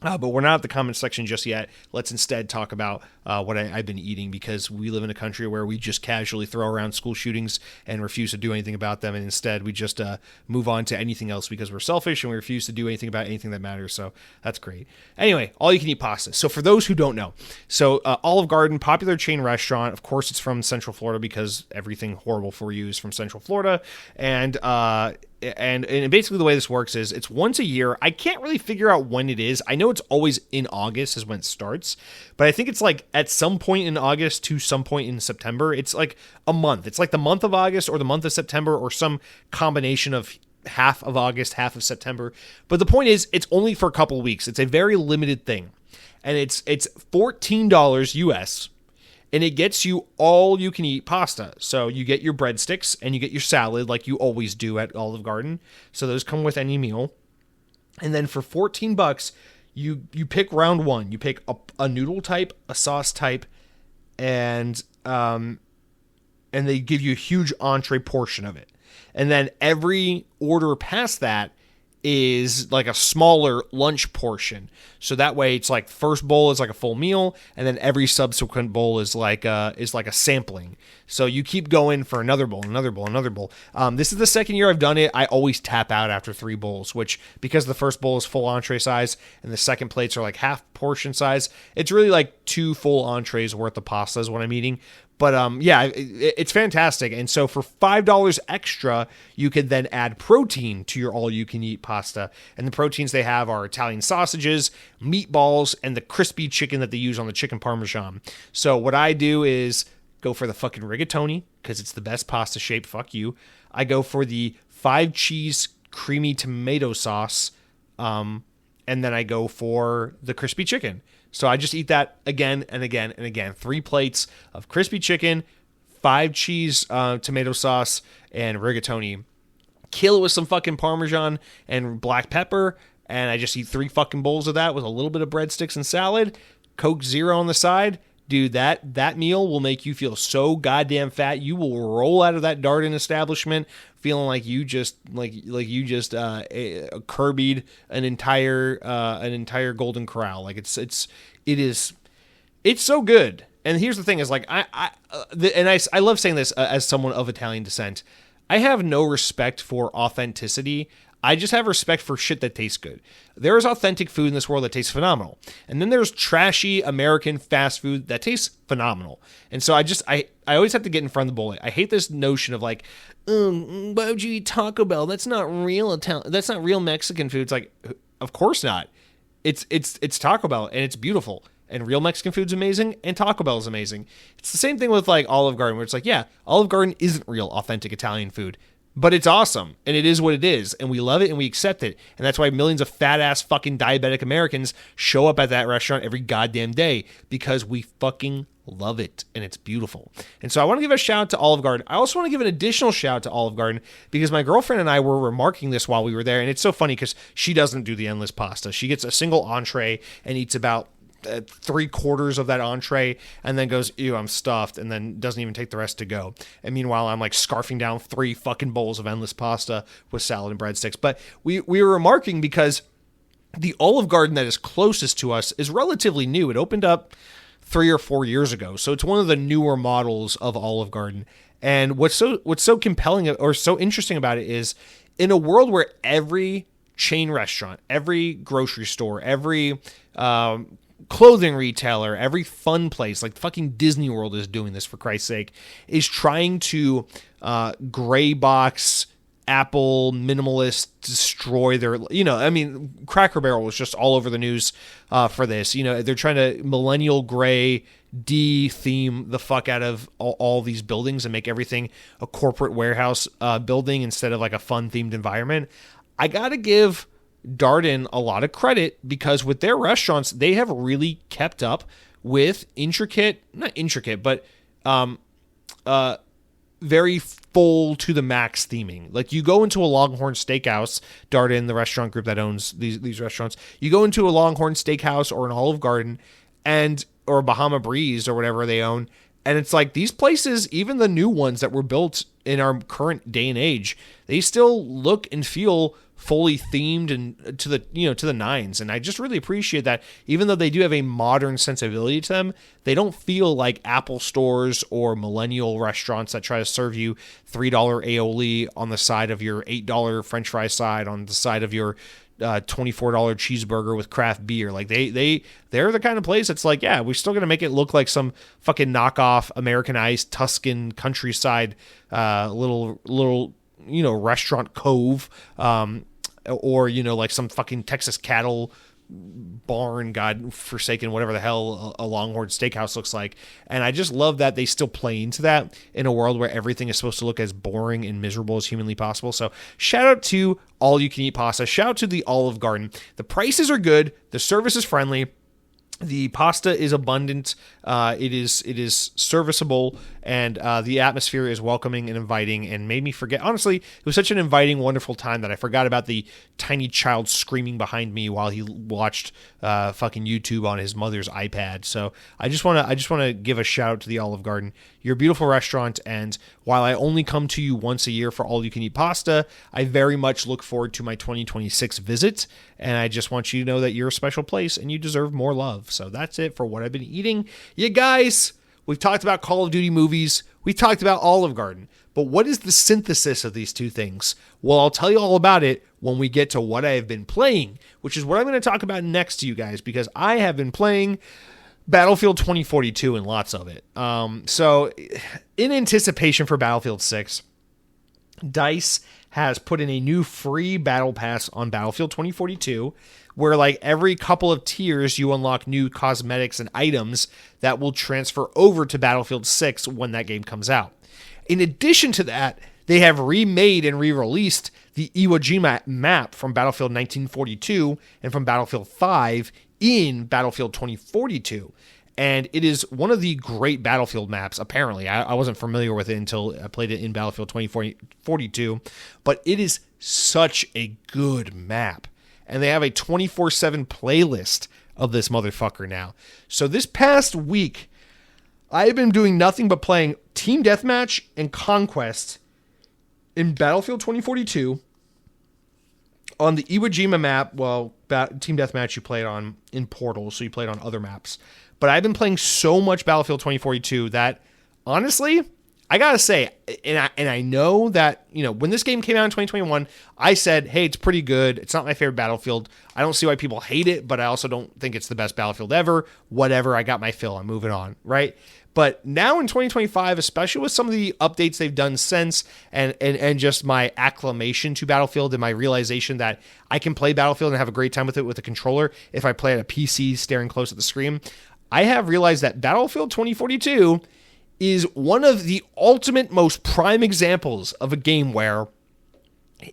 But we're not at the comment section just yet. Let's instead talk about what I've been eating, because we live in a country where we just casually throw around school shootings and refuse to do anything about them. And instead, we just move on to anything else because we're selfish and we refuse to do anything about anything that matters. So that's great. Anyway, all you can eat pasta. So for those who don't know, so Olive Garden, popular chain restaurant. Of course, it's from Central Florida because everything horrible for you is from Central Florida. And basically the way this works is it's once a year. I can't really figure out when it is. I know it's always in August is when it starts, but I think it's like at some point in August to some point in September. It's like a month. It's like the month of August or the month of September or some combination of half of August, half of September. But the point is, it's only for a couple of weeks. It's a very limited thing. And it's $14 US. And it gets you all you can eat pasta. So you get your breadsticks and you get your salad like you always do at Olive Garden. So those come with any meal. And then for $14, you pick round one. You pick a noodle type, a sauce type, and they give you a huge entree portion of it. And then every order past that is like a smaller lunch portion. So that way it's like first bowl is like a full meal, and then every subsequent bowl is like a sampling. So you keep going for another bowl, another bowl, another bowl. This is the second year I've done it. I always tap out after 3 bowls, which because the first bowl is full entree size and the second plates are like half portion size, it's really like 2 full entrees worth of pasta is what I'm eating. But yeah, it's fantastic. And so for $5 extra, you could then add protein to your all-you-can-eat pasta. And the proteins they have are Italian sausages, meatballs, and the crispy chicken that they use on the chicken parmesan. So what I do is go for the fucking rigatoni, because it's the best pasta shape. Fuck you. I go for the 5-cheese creamy tomato sauce, and then I go for the crispy chicken. So I just eat that again and again and again. 3 plates of crispy chicken, 5-cheese tomato sauce, and rigatoni. Kill it with some fucking Parmesan and black pepper, and I just eat 3 fucking bowls of that with a little bit of breadsticks and salad. Coke Zero on the side. Dude, that meal will make you feel so goddamn fat. You will roll out of that Darden establishment feeling like you just Kirby'd an entire Golden Corral. Like it is so good. And here's the thing: is like I love saying this as someone of Italian descent. I have no respect for authenticity. I just have respect for shit that tastes good. There is authentic food in this world that tastes phenomenal. And then there's trashy American fast food that tastes phenomenal. And so I always have to get in front of the bullet. I hate this notion of like, why would you eat Taco Bell? That's not real Italian. That's not real Mexican food. It's like, of course not. It's Taco Bell and it's beautiful. And real Mexican food's amazing, and Taco Bell is amazing. It's the same thing with like Olive Garden, where it's like, yeah, Olive Garden isn't real authentic Italian food. But it's awesome, and it is what it is, and we love it, and we accept it. And that's why millions of fat-ass fucking diabetic Americans show up at that restaurant every goddamn day, because we fucking love it, and it's beautiful. And so I want to give a shout-out to Olive Garden. I also want to give an additional shout-out to Olive Garden, because my girlfriend and I were remarking this while we were there, and it's so funny, because she doesn't do the endless pasta. She gets a single entree and eats about 3/4 of that entree and then goes, ew, I'm stuffed, and then doesn't even take the rest to go. And meanwhile, I'm like scarfing down 3 fucking bowls of endless pasta with salad and breadsticks. But we were remarking because the Olive Garden that is closest to us is relatively new. It opened up 3 or 4 years ago. So it's one of the newer models of Olive Garden. And what's so compelling or so interesting about it is, in a world where every chain restaurant, every grocery store, every clothing retailer, every fun place, like fucking Disney World is doing this, for Christ's sake, is trying to gray box, Apple, minimalist, destroy their, Cracker Barrel was just all over the news for this. They're trying to millennial gray de-theme the fuck out of all these buildings and make everything a corporate warehouse building instead of like a fun themed environment. I gotta give Darden a lot of credit, because with their restaurants, they have really kept up with very full to the max theming. Like, you go into a Longhorn Steakhouse, Darden, the restaurant group that owns these restaurants, you go into a Longhorn Steakhouse or an Olive Garden or a Bahama Breeze or whatever they own, and it's like, these places, even the new ones that were built in our current day and age, they still look and feel fully themed and to the nines. And I just really appreciate that. Even though they do have a modern sensibility to them, they don't feel like Apple stores or millennial restaurants that try to serve you $3 aioli on the side of your $8 French fry side, on the side of your $24 cheeseburger with craft beer. Like, they're the kind of place that's like, yeah, we're still gonna make it look like some fucking knockoff Americanized Tuscan countryside little restaurant cove, or like some fucking Texas cattle barn, god forsaken, whatever the hell a Longhorn Steakhouse looks like. And I just love that they still play into that in a world where everything is supposed to look as boring and miserable as humanly possible. So shout out to All You Can Eat Pasta. Shout out to the Olive Garden. The prices are good. The service is friendly. The pasta is abundant. It is serviceable, and the atmosphere is welcoming and inviting, and made me forget. Honestly, it was such an inviting, wonderful time that I forgot about the tiny child screaming behind me while he watched fucking YouTube on his mother's iPad. So I just want to give a shout out to the Olive Garden. You're a beautiful restaurant, and while I only come to you once a year for All You Can Eat Pasta, I very much look forward to my 2026 visit, and I just want you to know that you're a special place and you deserve more love. So that's it for what I've been eating. You guys, we've talked about Call of Duty movies. We talked about Olive Garden. But what is the synthesis of these two things? Well, I'll tell you all about it when we get to what I have been playing, which is what I'm going to talk about next to you guys, because I have been playing Battlefield 2042 and lots of it. So in anticipation for Battlefield 6, DICE has put in a new free battle pass on Battlefield 2042, where like every couple of tiers you unlock new cosmetics and items that will transfer over to Battlefield 6 when that game comes out. In addition to that, they have remade and re-released the Iwo Jima map from Battlefield 1942 and from Battlefield 5 in Battlefield 2042. And it is one of the great Battlefield maps, apparently. I wasn't familiar with it until I played it in Battlefield 2042, but it is such a good map. And they have a 24/7 playlist of this motherfucker now. So this past week, I've been doing nothing but playing Team Deathmatch and Conquest in Battlefield 2042 on the Iwo Jima map. Well, Team Deathmatch you played on in Portal, so you played on other maps. But I've been playing so much Battlefield 2042 that, honestly, I gotta say, and I know that, you know, when this game came out in 2021, I said, hey, it's pretty good. It's not my favorite Battlefield. I don't see why people hate it, but I also don't think it's the best Battlefield ever. Whatever, I got my fill. I'm moving on, right? But now in 2025, especially with some of the updates they've done since, and just my acclimation to Battlefield and my realization that I can play Battlefield and have a great time with it with a controller if I play at a PC staring close at the screen, I have realized that Battlefield 2042 is one of the ultimate, most prime examples of a game where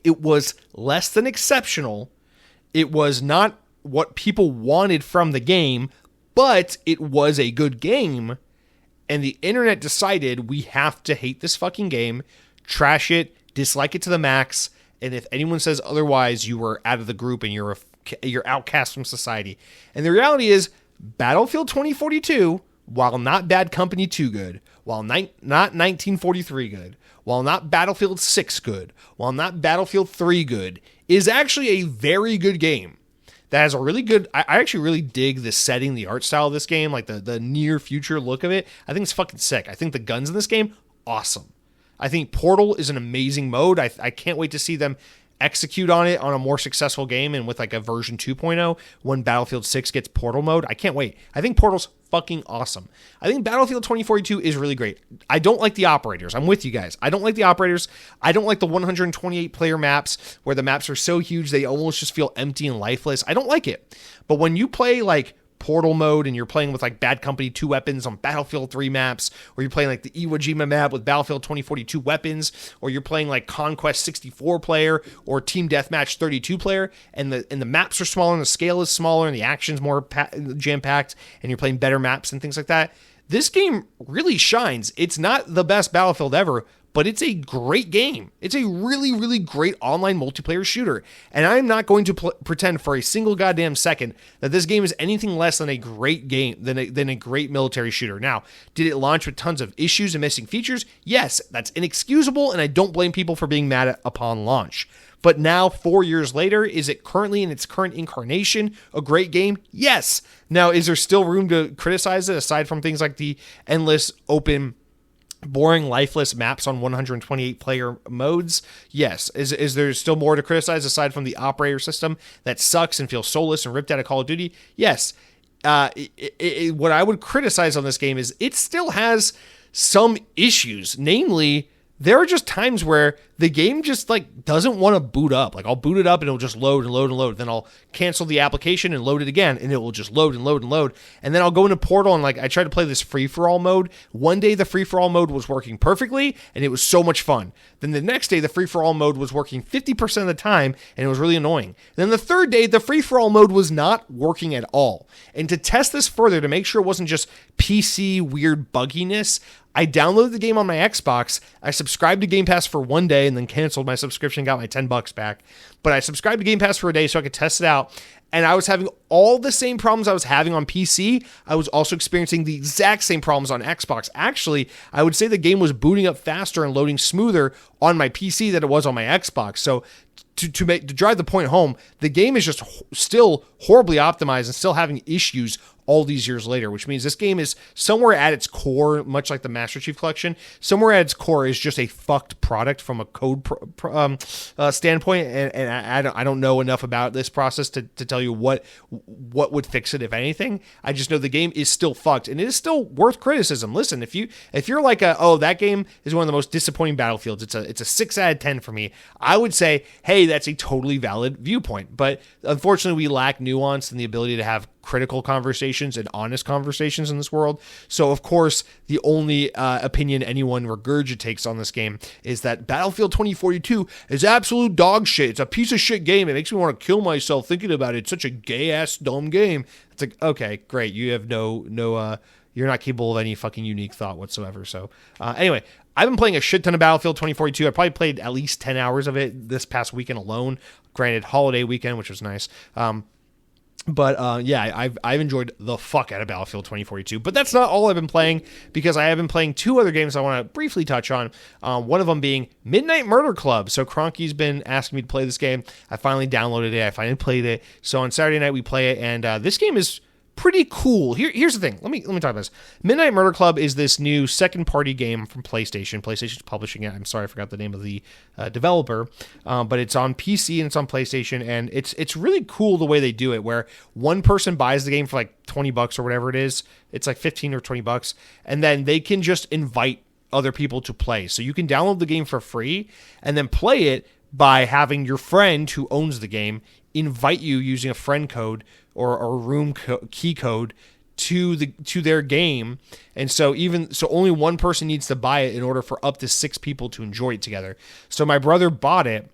it was less than exceptional. It was not what people wanted from the game, but it was a good game. And the internet decided we have to hate this fucking game, trash it, dislike it to the max. And if anyone says otherwise, you were out of the group and you're outcast from society. And the reality is, Battlefield 2042, while not Bad Company 2 good, while not 1943 good, while not Battlefield 6 good, while not Battlefield 3 good, is actually a very good game. That has a really good, I actually really dig the setting, the art style of this game, like the near future look of it. I think it's fucking sick. I think the guns in this game, awesome. I think Portal is an amazing mode. I can't wait to see them execute on it on a more successful game and with like a version 2.0 when Battlefield 6 gets Portal mode. I can't wait. I think Portal's fucking awesome. I think Battlefield 2042 is really great. I don't like the operators. I'm with you guys. I don't like the operators. I don't like the 128 player maps where the maps are so huge they almost just feel empty and lifeless. I don't like it. But when you play like Portal mode and you're playing with like Bad Company 2 weapons on Battlefield 3 maps, or you're playing like the Iwo Jima map with Battlefield 2042 weapons, or you're playing like Conquest 64 player or Team Deathmatch 32 player, and the maps are smaller and the scale is smaller and the action's more jam-packed and you're playing better maps and things like that, this game really shines. It's not the best Battlefield ever, but it's a great game. It's a really, really great online multiplayer shooter. And I'm not going to pretend for a single goddamn second that this game is anything less than a great game, than a great military shooter. Now, did it launch with tons of issues and missing features? Yes, that's inexcusable, and I don't blame people for being mad upon launch. But now, 4 years later, is it currently in its current incarnation a great game? Yes. Now, is there still room to criticize it aside from things like the endless open boring, lifeless maps on 128 player modes? Yes. Is there still more to criticize aside from the operator system that sucks and feels soulless and ripped out of Call of Duty? Yes. What I would criticize on this game is it still has some issues. Namely, there are just times where the game just like doesn't want to boot up. Like I'll boot it up and it'll just load and load and load. Then I'll cancel the application and load it again and it will just load and load and load. And then I'll go into Portal and like I tried to play this free-for-all mode. One day the free-for-all mode was working perfectly and it was so much fun. Then the next day the free-for-all mode was working 50% of the time and it was really annoying. And then the third day the free-for-all mode was not working at all. And to test this further, to make sure it wasn't just PC weird bugginess, I downloaded the game on my Xbox. I subscribed to Game Pass for one day and then canceled my subscription, got my $10 back. But I subscribed to Game Pass for a day so I could test it out. And I was having all the same problems I was having on PC. I was also experiencing the exact same problems on Xbox. Actually, I would say the game was booting up faster and loading smoother on my PC than it was on my Xbox. So to drive the point home, the game is just still horribly optimized and still having issues all these years later, which means this game is somewhere at its core, much like the Master Chief Collection, somewhere at its core is just a fucked product from a code standpoint. And I don't know enough about this process to tell you what would fix it, if anything. I just know the game is still fucked, and it is still worth criticism. Listen, if you're like that game is one of the most disappointing Battlefields, it's a 6 out of 10 for me, I would say, hey, that's a totally valid viewpoint. But unfortunately, we lack nuance and the ability to have critical conversations and honest conversations in this world. So, of course, the only opinion anyone regurgitates on this game is that Battlefield 2042 is absolute dog shit. It's a piece of shit game. It makes me want to kill myself thinking about it. It's such a gay-ass, dumb game. It's like, okay, great. You have no you're not capable of any fucking unique thought whatsoever. So, anyway, I've been playing a shit ton of Battlefield 2042. I probably played at least 10 hours of it this past weekend alone. Granted, holiday weekend, which was nice. But I've enjoyed the fuck out of Battlefield 2042. But that's not all I've been playing, because I have been playing 2 other games I want to briefly touch on. One of them being Midnight Murder Club. So Cronky's been asking me to play this game. I finally downloaded it. I finally played it. So on Saturday night we play it, and this game is pretty cool. Here's the thing. Let me talk about this. Midnight Murder Club is this new second-party game from PlayStation. PlayStation's publishing it. I'm sorry, I forgot the name of the developer, but it's on PC and it's on PlayStation, and it's really cool the way they do it, where one person buys the game for like $20 or whatever it is. It's like 15 or $20, and then they can just invite other people to play. So you can download the game for free and then play it by having your friend who owns the game invite you using a friend code or a room key code to their game. And so only one person needs to buy it in order for up to 6 people to enjoy it together. So my brother bought it,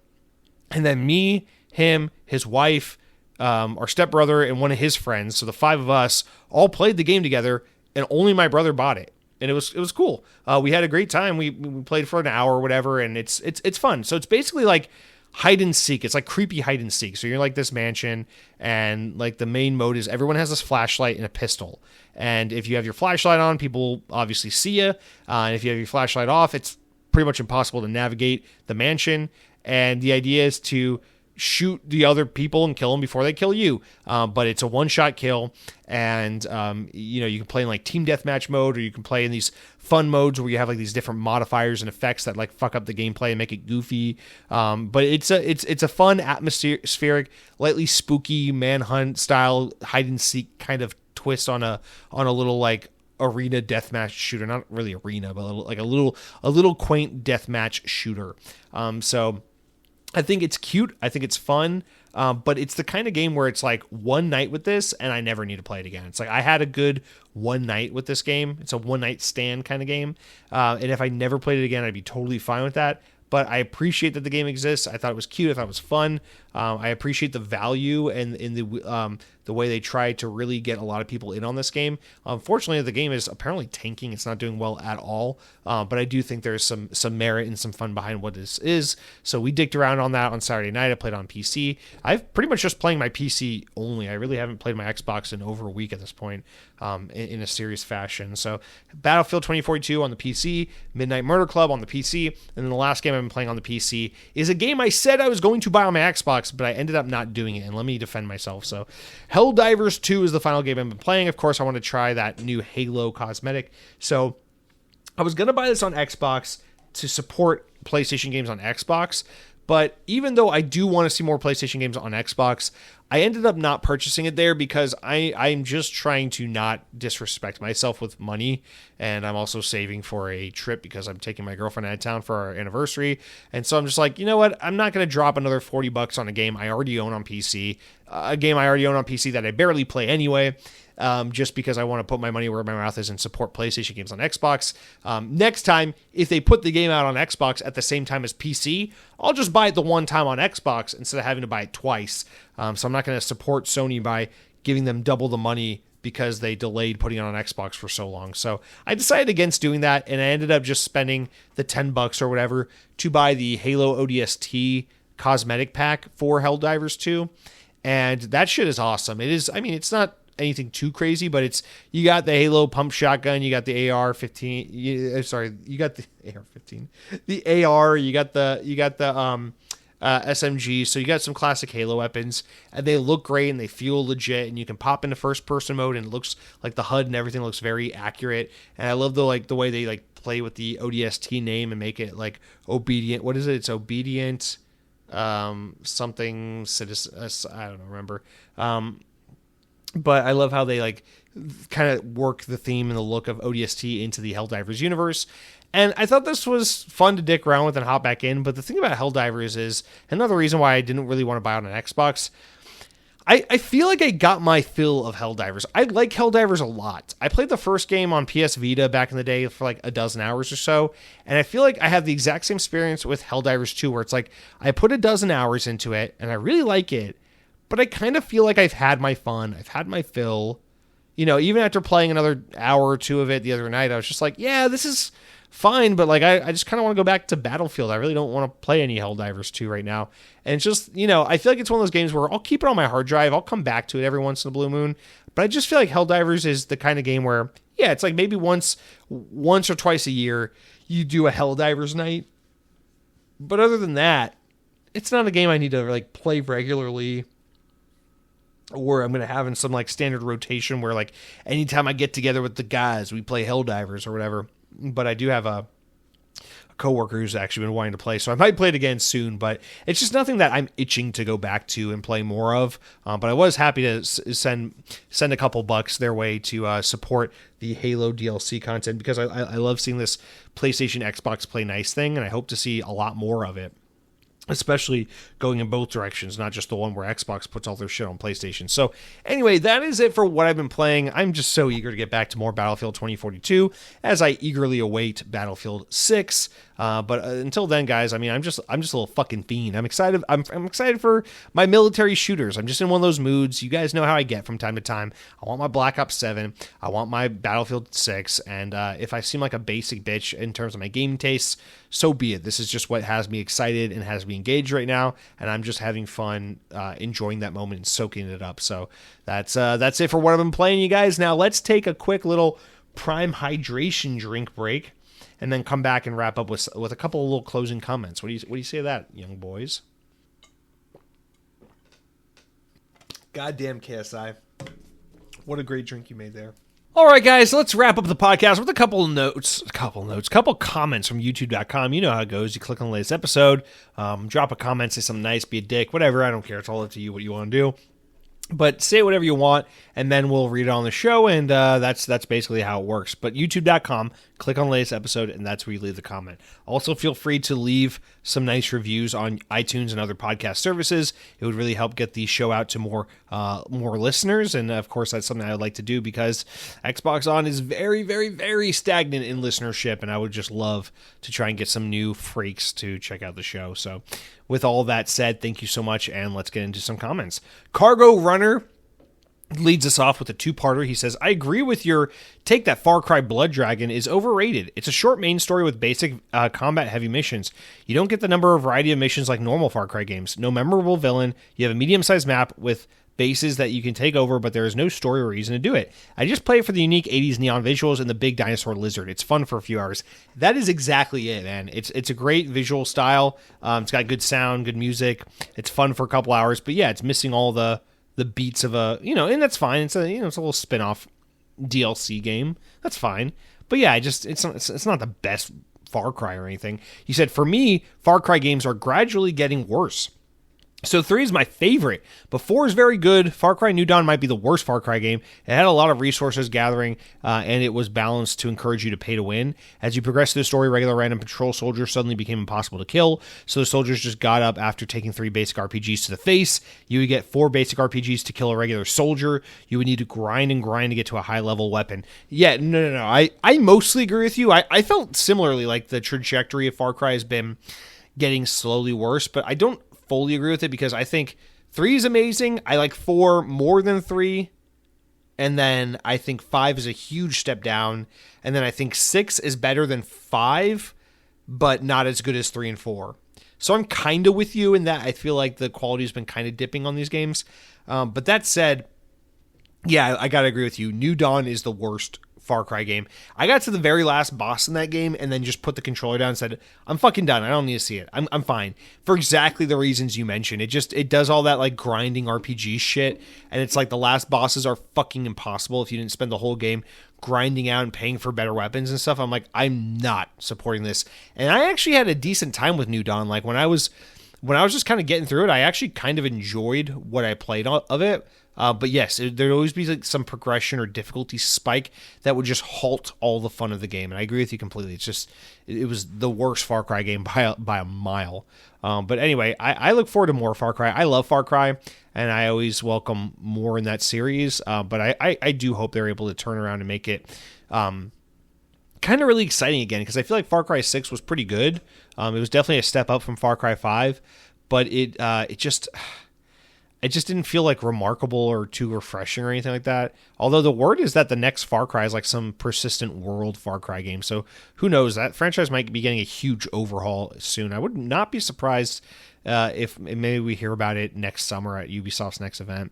and then me, him, his wife, our stepbrother, and one of his friends, so the 5 of us all played the game together, and only my brother bought it. And it was cool. We had a great time. We played for an hour or whatever, and it's fun. So it's basically like hide and seek. It's like creepy hide and seek. So you're like this mansion, and like the main mode is everyone has this flashlight and a pistol. And if you have your flashlight on, people obviously see you. And if you have your flashlight off, it's pretty much impossible to navigate the mansion. And the idea is to shoot the other people and kill them before they kill you. But it's a one-shot kill, and you can play in like team deathmatch mode, or you can play in these fun modes where you have like these different modifiers and effects that like fuck up the gameplay and make it goofy. But it's a fun, atmospheric, lightly spooky manhunt style hide and seek kind of twist on a little like arena deathmatch shooter. Not really arena, but a little quaint deathmatch shooter. So I think it's cute. I think it's fun. But it's the kind of game where it's like one night with this and I never need to play it again. It's like I had a good one night with this game. It's a one night stand kind of game. And if I never played it again, I'd be totally fine with that. But I appreciate that the game exists. I thought it was cute. I thought it was fun. I appreciate the value and in the way they try to really get a lot of people in on this game. Unfortunately, the game is apparently tanking. It's not doing well at all. But I do think there's some merit and some fun behind what this is. So we dicked around on that on Saturday night. I played on PC. I've pretty much just playing my PC only. I really haven't played my Xbox in over a week at this point in a serious fashion. So Battlefield 2042 on the PC, Midnight Murder Club on the PC, and then the last game I've been playing on the PC is a game I said I was going to buy on my Xbox, but I ended up not doing it, and let me defend myself. So Helldivers 2 is the final game I've been playing. Of course, I want to try that new Halo cosmetic. So I was going to buy this on Xbox to support PlayStation games on Xbox, but even though I do want to see more PlayStation games on Xbox, I ended up not purchasing it there because I'm just trying to not disrespect myself with money, and I'm also saving for a trip because I'm taking my girlfriend out of town for our anniversary. And so I'm just like, you know what? I'm not going to drop another $40 on a game I already own on PC, a game I already own on PC that I barely play anyway. Just because I want to put my money where my mouth is and support PlayStation games on Xbox. Next time, if they put the game out on Xbox at the same time as PC, I'll just buy it the one time on Xbox instead of having to buy it twice. So I'm not going to support Sony by giving them double the money because they delayed putting it on Xbox for so long. So I decided against doing that, and I ended up just spending the $10 or whatever to buy the Halo ODST cosmetic pack for Helldivers 2. And that shit is awesome. It is, I mean, it's not anything too crazy, but you got the Halo pump shotgun, you got the AR-15, you got the AR-15, the AR, you got the SMGs, so you got some classic Halo weapons, and they look great and they feel legit, and you can pop into first person mode, and it looks like the HUD and everything looks very accurate. And I love the way they play with the ODST name and make it obedient. What is it? It's obedient something citizen. I don't remember. But I love how they kind of work the theme and the look of ODST into the Helldivers universe. And I thought this was fun to dick around with and hop back in. But the thing about Helldivers is another reason why I didn't really want to buy it on an Xbox. I feel like I got my fill of Helldivers. I like Helldivers a lot. I played the first game on PS Vita back in the day for a dozen hours or so. And I feel like I have the exact same experience with Helldivers 2, where it's I put a dozen hours into it and I really like it. But I kind of feel like I've had my fun. I've had my fill. Even after playing another hour or two of it the other night, I was just yeah, this is fine, but I just kind of want to go back to Battlefield. I really don't want to play any Helldivers 2 right now. And it's just, I feel like it's one of those games where I'll keep it on my hard drive. I'll come back to it every once in a blue moon. But I just feel like Helldivers is the kind of game where, yeah, it's maybe once or twice a year you do a Helldivers night. But other than that, it's not a game I need to play regularly, or I'm going to have in some standard rotation where anytime I get together with the guys, we play Helldivers or whatever. But I do have a coworker who's actually been wanting to play, so I might play it again soon. But it's just nothing that I'm itching to go back to and play more of. But I was happy to send a couple bucks their way to support the Halo DLC content, because I love seeing this PlayStation Xbox Play Nice thing, and I hope to see a lot more of it. Especially going in both directions, not just the one where Xbox puts all their shit on PlayStation. So anyway, that is it for what I've been playing. I'm just so eager to get back to more Battlefield 2042 as I eagerly await Battlefield 6. But until then, guys, I'm just a little fucking fiend. I'm excited. I'm excited for my military shooters. I'm just in one of those moods. You guys know how I get from time to time. I want my Black Ops 7. I want my Battlefield 6. And if I seem like a basic bitch in terms of my gaming tastes, so be it. This is just what has me excited and has me engaged right now, and I'm just having fun, enjoying that moment and soaking it up. So that's it for what I've been playing, you guys. Now let's take a quick little Prime hydration drink break, and then come back and wrap up with a couple of little closing comments. What do you say to that, young boys? Goddamn KSI, what a great drink you made there. All right, guys, let's wrap up the podcast with a couple comments from YouTube.com. You know how it goes. You click on the latest episode, drop a comment, say something nice, be a dick, whatever. I don't care. It's all up to you what you want to do. But say whatever you want, and then we'll read it on the show, and that's basically how it works. But YouTube.com, click on the latest episode, and that's where you leave the comment. Also, feel free to leave some nice reviews on iTunes and other podcast services. It would really help get the show out to more listeners, and of course, that's something I would like to do, because Xbox On is very, very, very stagnant in listenership, and I would just love to try and get some new freaks to check out the show. So with all that said, thank you so much, and let's get into some comments. Cargo Runner leads us off with a two-parter. He says, I agree with your take that Far Cry Blood Dragon is overrated. It's a short main story with basic combat-heavy missions. You don't get the number or variety of missions like normal Far Cry games. No memorable villain. You have a medium-sized map with bases that you can take over, but there is no story or reason to do it. I just play it for the unique 80s neon visuals and the big dinosaur lizard. It's fun for a few hours. That is exactly it, man. It's a great visual style. It's got good sound, good music. It's fun for a couple hours, but yeah, it's missing all the beats of and that's fine. It's a little spin-off DLC game. That's fine. But yeah, it's not the best Far Cry or anything. You said, for me, Far Cry games are gradually getting worse. So 3 is my favorite, but 4 is very good. Far Cry New Dawn might be the worst Far Cry game. It had a lot of resources gathering, and it was balanced to encourage you to pay to win. As you progress through the story, regular random patrol soldiers suddenly became impossible to kill, so the soldiers just got up after taking 3 basic RPGs to the face. You would get 4 basic RPGs to kill a regular soldier. You would need to grind and grind to get to a high-level weapon. Yeah, no. I mostly agree with you. I felt similarly, like the trajectory of Far Cry has been getting slowly worse, but I don't fully agree with it, because I think 3 is amazing. I like 4 more than 3. And then I think 5 is a huge step down. And then I think 6 is better than 5, but not as good as 3 and 4. So I'm kind of with you in that I feel like the quality has been kind of dipping on these games. But that said, yeah, I got to agree with you. New Dawn is the worst Far Cry game. I got to the very last boss in that game and then just put the controller down and said, I'm fucking done. I don't need to see it. I'm fine. For exactly the reasons you mentioned. It does all that like grinding RPG shit. And it's like the last bosses are fucking impossible if you didn't spend the whole game grinding out and paying for better weapons and stuff. I'm like, I'm not supporting this. And I actually had a decent time with New Dawn. Like when I was just kind of getting through it, I actually kind of enjoyed what I played of it. But yes, there'd always be like some progression or difficulty spike that would just halt all the fun of the game. And I agree with you completely. It's just, it was the worst Far Cry game by a mile. But anyway, I look forward to more Far Cry. I love Far Cry, and I always welcome more in that series. But I do hope they're able to turn around and make it kind of really exciting again, because I feel like Far Cry 6 was pretty good. It was definitely a step up from Far Cry 5, but it just didn't feel like remarkable or too refreshing or anything like that. Although the word is that the next Far Cry is like some persistent world Far Cry game. So who knows? That franchise might be getting a huge overhaul soon. I would not be surprised if maybe we hear about it next summer at Ubisoft's next event.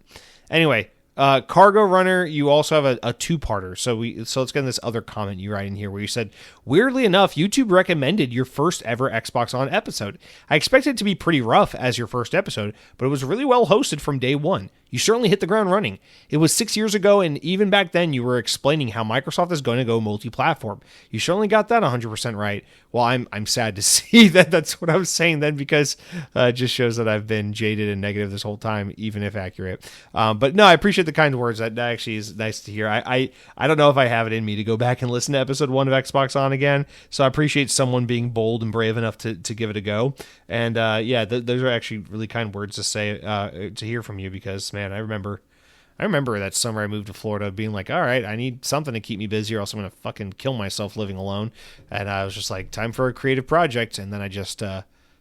Anyway, Cargo Runner, you also have a two-parter. So let's get in this other comment you write in here where you said, weirdly enough, YouTube recommended your first ever Xbox On episode. I expected it to be pretty rough as your first episode, but it was really well hosted from day one. You certainly hit the ground running. It was 6 years ago, and even back then you were explaining how Microsoft is going to go multi-platform. You certainly got that 100% right. Well, I'm sad to see that that's what I was saying then, because it just shows that I've been jaded and negative this whole time, even if accurate. But no, I appreciate the kind words. That actually is nice to hear. I don't know if I have it in me to go back and listen to episode 1 of Xbox On again, so I appreciate someone being bold and brave enough to give it a go. And yeah, those are actually really kind words to say, to hear from you, because man, I remember that summer I moved to Florida being like, all right, I need something to keep me busy or else I'm going to fucking kill myself living alone. And I was just like, time for a creative project. And then I just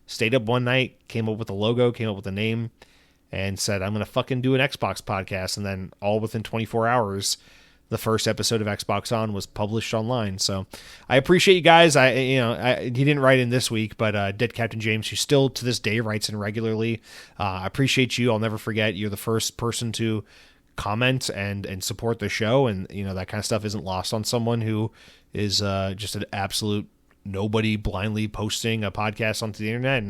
stayed up one night, came up with a logo, came up with a name, and said, I'm going to fucking do an Xbox podcast. And then all within 24 hours, the first episode of Xbox On was published online. So I appreciate you guys. He didn't write in this week, but Dead Captain James, who still to this day writes in regularly, I appreciate you. I'll never forget. You're the first person to comment and support the show, and that kind of stuff isn't lost on someone who is just an absolute nobody, blindly posting a podcast onto the internet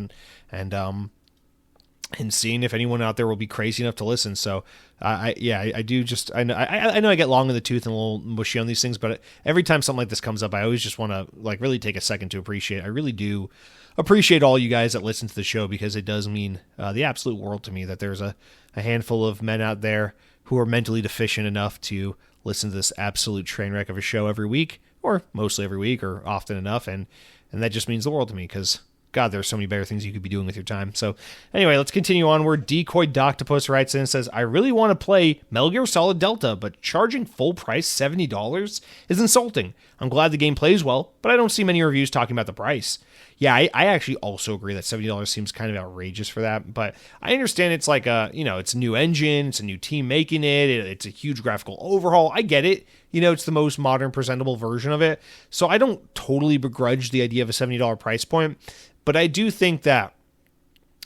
and seeing if anyone out there will be crazy enough to listen. So I know I get long in the tooth and a little mushy on these things, but every time something like this comes up, I always just want to like really take a second to appreciate. I really do appreciate all you guys that listen to the show, because it does mean the absolute world to me that there's a handful of men out there who are mentally deficient enough to listen to this absolute train wreck of a show every week, or mostly every week, or often enough, and that just means the world to me, because God, there's so many better things you could be doing with your time. So anyway, let's continue onward. Decoy Doctopus writes in and says, I really want to play Metal Gear Solid Delta, but charging full price $70 is insulting. I'm glad the game plays well, but I don't see many reviews talking about the price. Yeah, I actually also agree that $70 seems kind of outrageous for that, but I understand it's like it's a new engine, it's a new team making it, it's a huge graphical overhaul. I get it. It's the most modern, presentable version of it. So I don't totally begrudge the idea of a $70 price point, but I do think that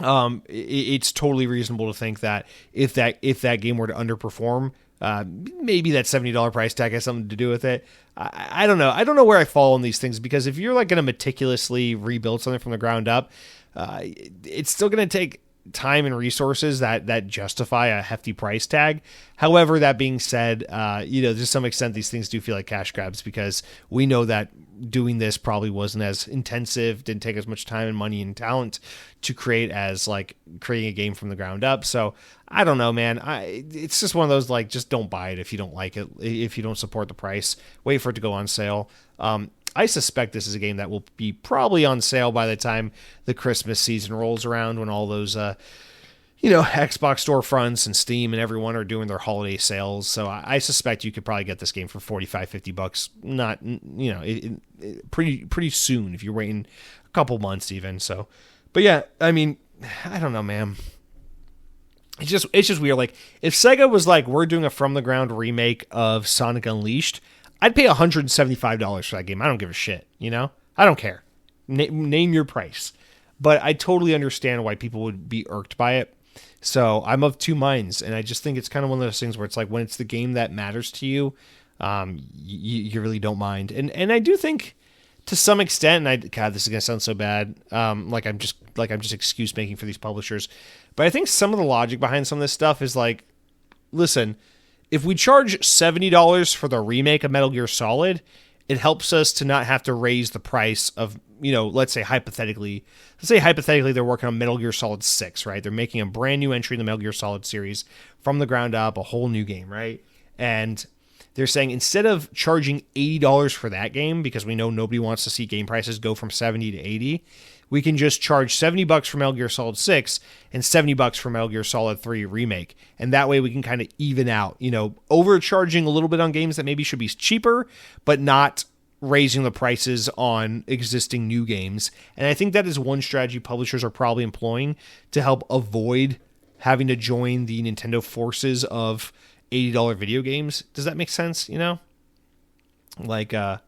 it's totally reasonable to think that if that game were to underperform, maybe that $70 price tag has something to do with it. I don't know. I don't know where I fall on these things, because if you're like going to meticulously rebuild something from the ground up, it's still going to take time and resources that justify a hefty price tag. However, that being said, to some extent, these things do feel like cash grabs, because we know that doing this probably wasn't as intensive, didn't take as much time and money and talent to create as like creating a game from the ground up. So I don't know, man. It's just one of those, like, just don't buy it if you don't like it, if you don't support the price. Wait for it to go on sale. I suspect this is a game that will be probably on sale by the time the Christmas season rolls around, when all those, Xbox storefronts and Steam and everyone are doing their holiday sales. So I suspect you could probably get this game for $45-$50. Not, pretty soon if you're waiting a couple months even. So, but yeah, I mean, I don't know, man. It's just weird. Like, if Sega was like, we're doing a from the ground remake of Sonic Unleashed, I'd pay $175 for that game. I don't give a shit, I don't care. Name your price. But I totally understand why people would be irked by it. So I'm of two minds, and I just think it's kind of one of those things where it's like, when it's the game that matters to you, you really don't mind. And I do think to some extent, and God, this is gonna sound so bad, like I'm just excuse making for these publishers, but I think some of the logic behind some of this stuff is like, listen, if we charge $70 for the remake of Metal Gear Solid, it helps us to not have to raise the price of, let's say hypothetically they're working on Metal Gear Solid 6, right? They're making a brand new entry in the Metal Gear Solid series from the ground up, a whole new game, right? And they're saying instead of charging $80 for that game, because we know nobody wants to see game prices go from 70 to 80, we can just charge $70 for Metal Gear Solid 6 and $70 for Metal Gear Solid 3 Remake. And that way we can kind of even out, overcharging a little bit on games that maybe should be cheaper, but not raising the prices on existing new games. And I think that is one strategy publishers are probably employing to help avoid having to join the Nintendo forces of $80 video games. Does that make sense? Like, I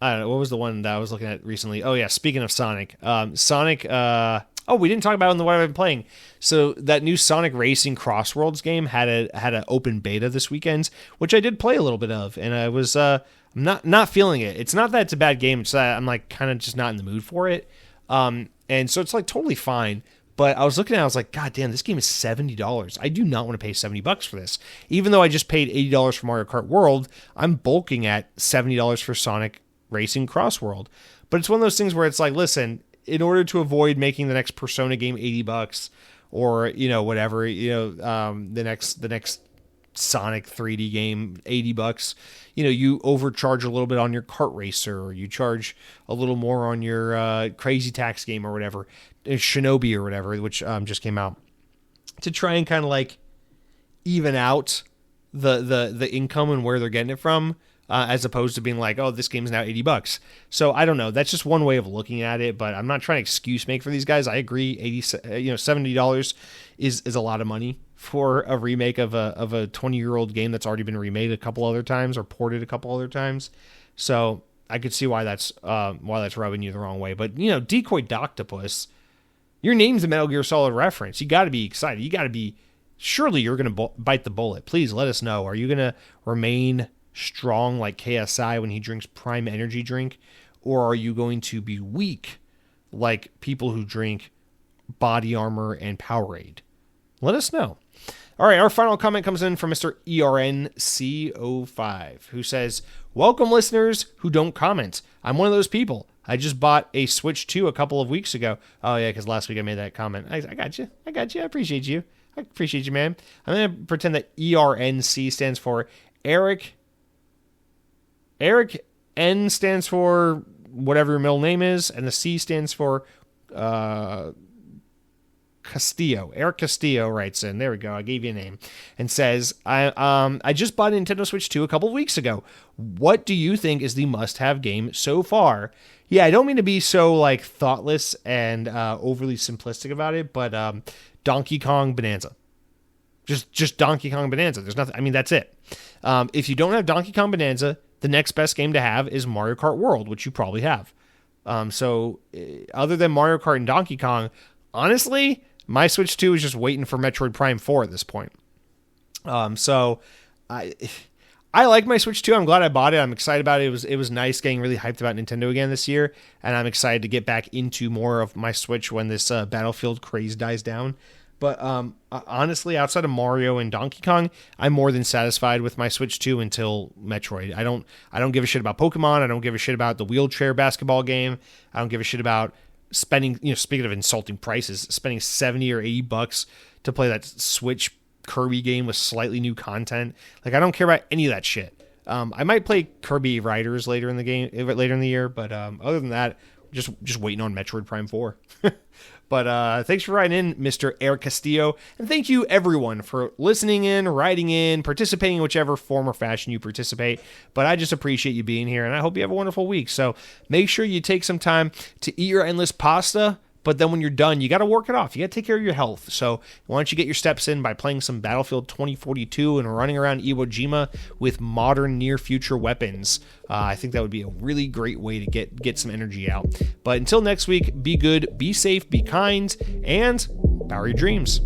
don't know, what was the one that I was looking at recently? Oh yeah, speaking of Sonic, we didn't talk about it in the what I've been playing. So that new Sonic Racing Cross Worlds game had an open beta this weekend, which I did play a little bit of, and I was not feeling it. It's not that it's a bad game; it's that I'm like kind of just not in the mood for it. And so it's like totally fine. But I was looking at it, I was like, God damn, this game is $70. I do not want to pay $70 for this. Even though I just paid $80 for Mario Kart World, I'm bulking at $70 for Sonic Racing Cross World. But it's one of those things where it's like, listen, in order to avoid making the next Persona game $80 or, whatever, the next Sonic 3D game $80, you overcharge a little bit on your kart racer, or you charge a little more on your Crazy Tax game or whatever, Shinobi or whatever, which just came out, to try and kind of like even out the income and where they're getting it from, as opposed to being like, oh, this game is now $80. So I don't know. That's just one way of looking at it, but I'm not trying to excuse make for these guys. I agree. $70 is a lot of money for a remake of a 20-year-old game that's already been remade a couple other times or ported a couple other times. So I could see why that's rubbing you the wrong way. But Decoy Doctopus, your name's a Metal Gear Solid reference. You got to be excited. You got to be. Surely you're going to bite the bullet. Please let us know. Are you going to remain strong like KSI when he drinks Prime Energy drink, or are you going to be weak like people who drink Body Armor and Powerade? Let us know. All right, our final comment comes in from Mr. ERNC05, who says, welcome listeners who don't comment. I'm one of those people. I just bought a Switch 2 a couple of weeks ago. Oh yeah, because last week I made that comment. I got you. I appreciate you. Man. I'm going to pretend that ERNC stands for Eric N stands for whatever your middle name is, and the C stands for Castillo. Eric Castillo writes in, there we go, I gave you a name, and says, I just bought a Nintendo Switch 2 a couple of weeks ago. What do you think is the must-have game so far? Yeah, I don't mean to be so like thoughtless and overly simplistic about it, but Donkey Kong Bonanza. Just Donkey Kong Bonanza. There's nothing, I mean, that's it. If you don't have Donkey Kong Bonanza, the next best game to have is Mario Kart World, which you probably have. So other than Mario Kart and Donkey Kong, honestly, my Switch 2 is just waiting for Metroid Prime 4 at this point. So I like my Switch 2. I'm glad I bought it. I'm excited about it. It was nice getting really hyped about Nintendo again this year, and I'm excited to get back into more of my Switch when this Battlefield craze dies down. But honestly, outside of Mario and Donkey Kong, I'm more than satisfied with my Switch 2 until Metroid. I don't give a shit about Pokemon. I don't give a shit about the wheelchair basketball game. I don't give a shit about spending, speaking of insulting prices, spending $70 or $80 to play that Switch Kirby game with slightly new content. Like, I don't care about any of that shit. I might play Kirby Riders later in the year, but other than that, just waiting on Metroid Prime 4. But thanks for writing in, Mr. Eric Castillo. And thank you, everyone, for listening in, writing in, participating in whichever form or fashion you participate. But I just appreciate you being here, and I hope you have a wonderful week. So make sure you take some time to eat your endless pasta. But then when you're done, you got to work it off. You got to take care of your health. So why don't you get your steps in by playing some Battlefield 2042 and running around Iwo Jima with modern near-future weapons. I think that would be a really great way to get some energy out. But until next week, be good, be safe, be kind, and power your dreams.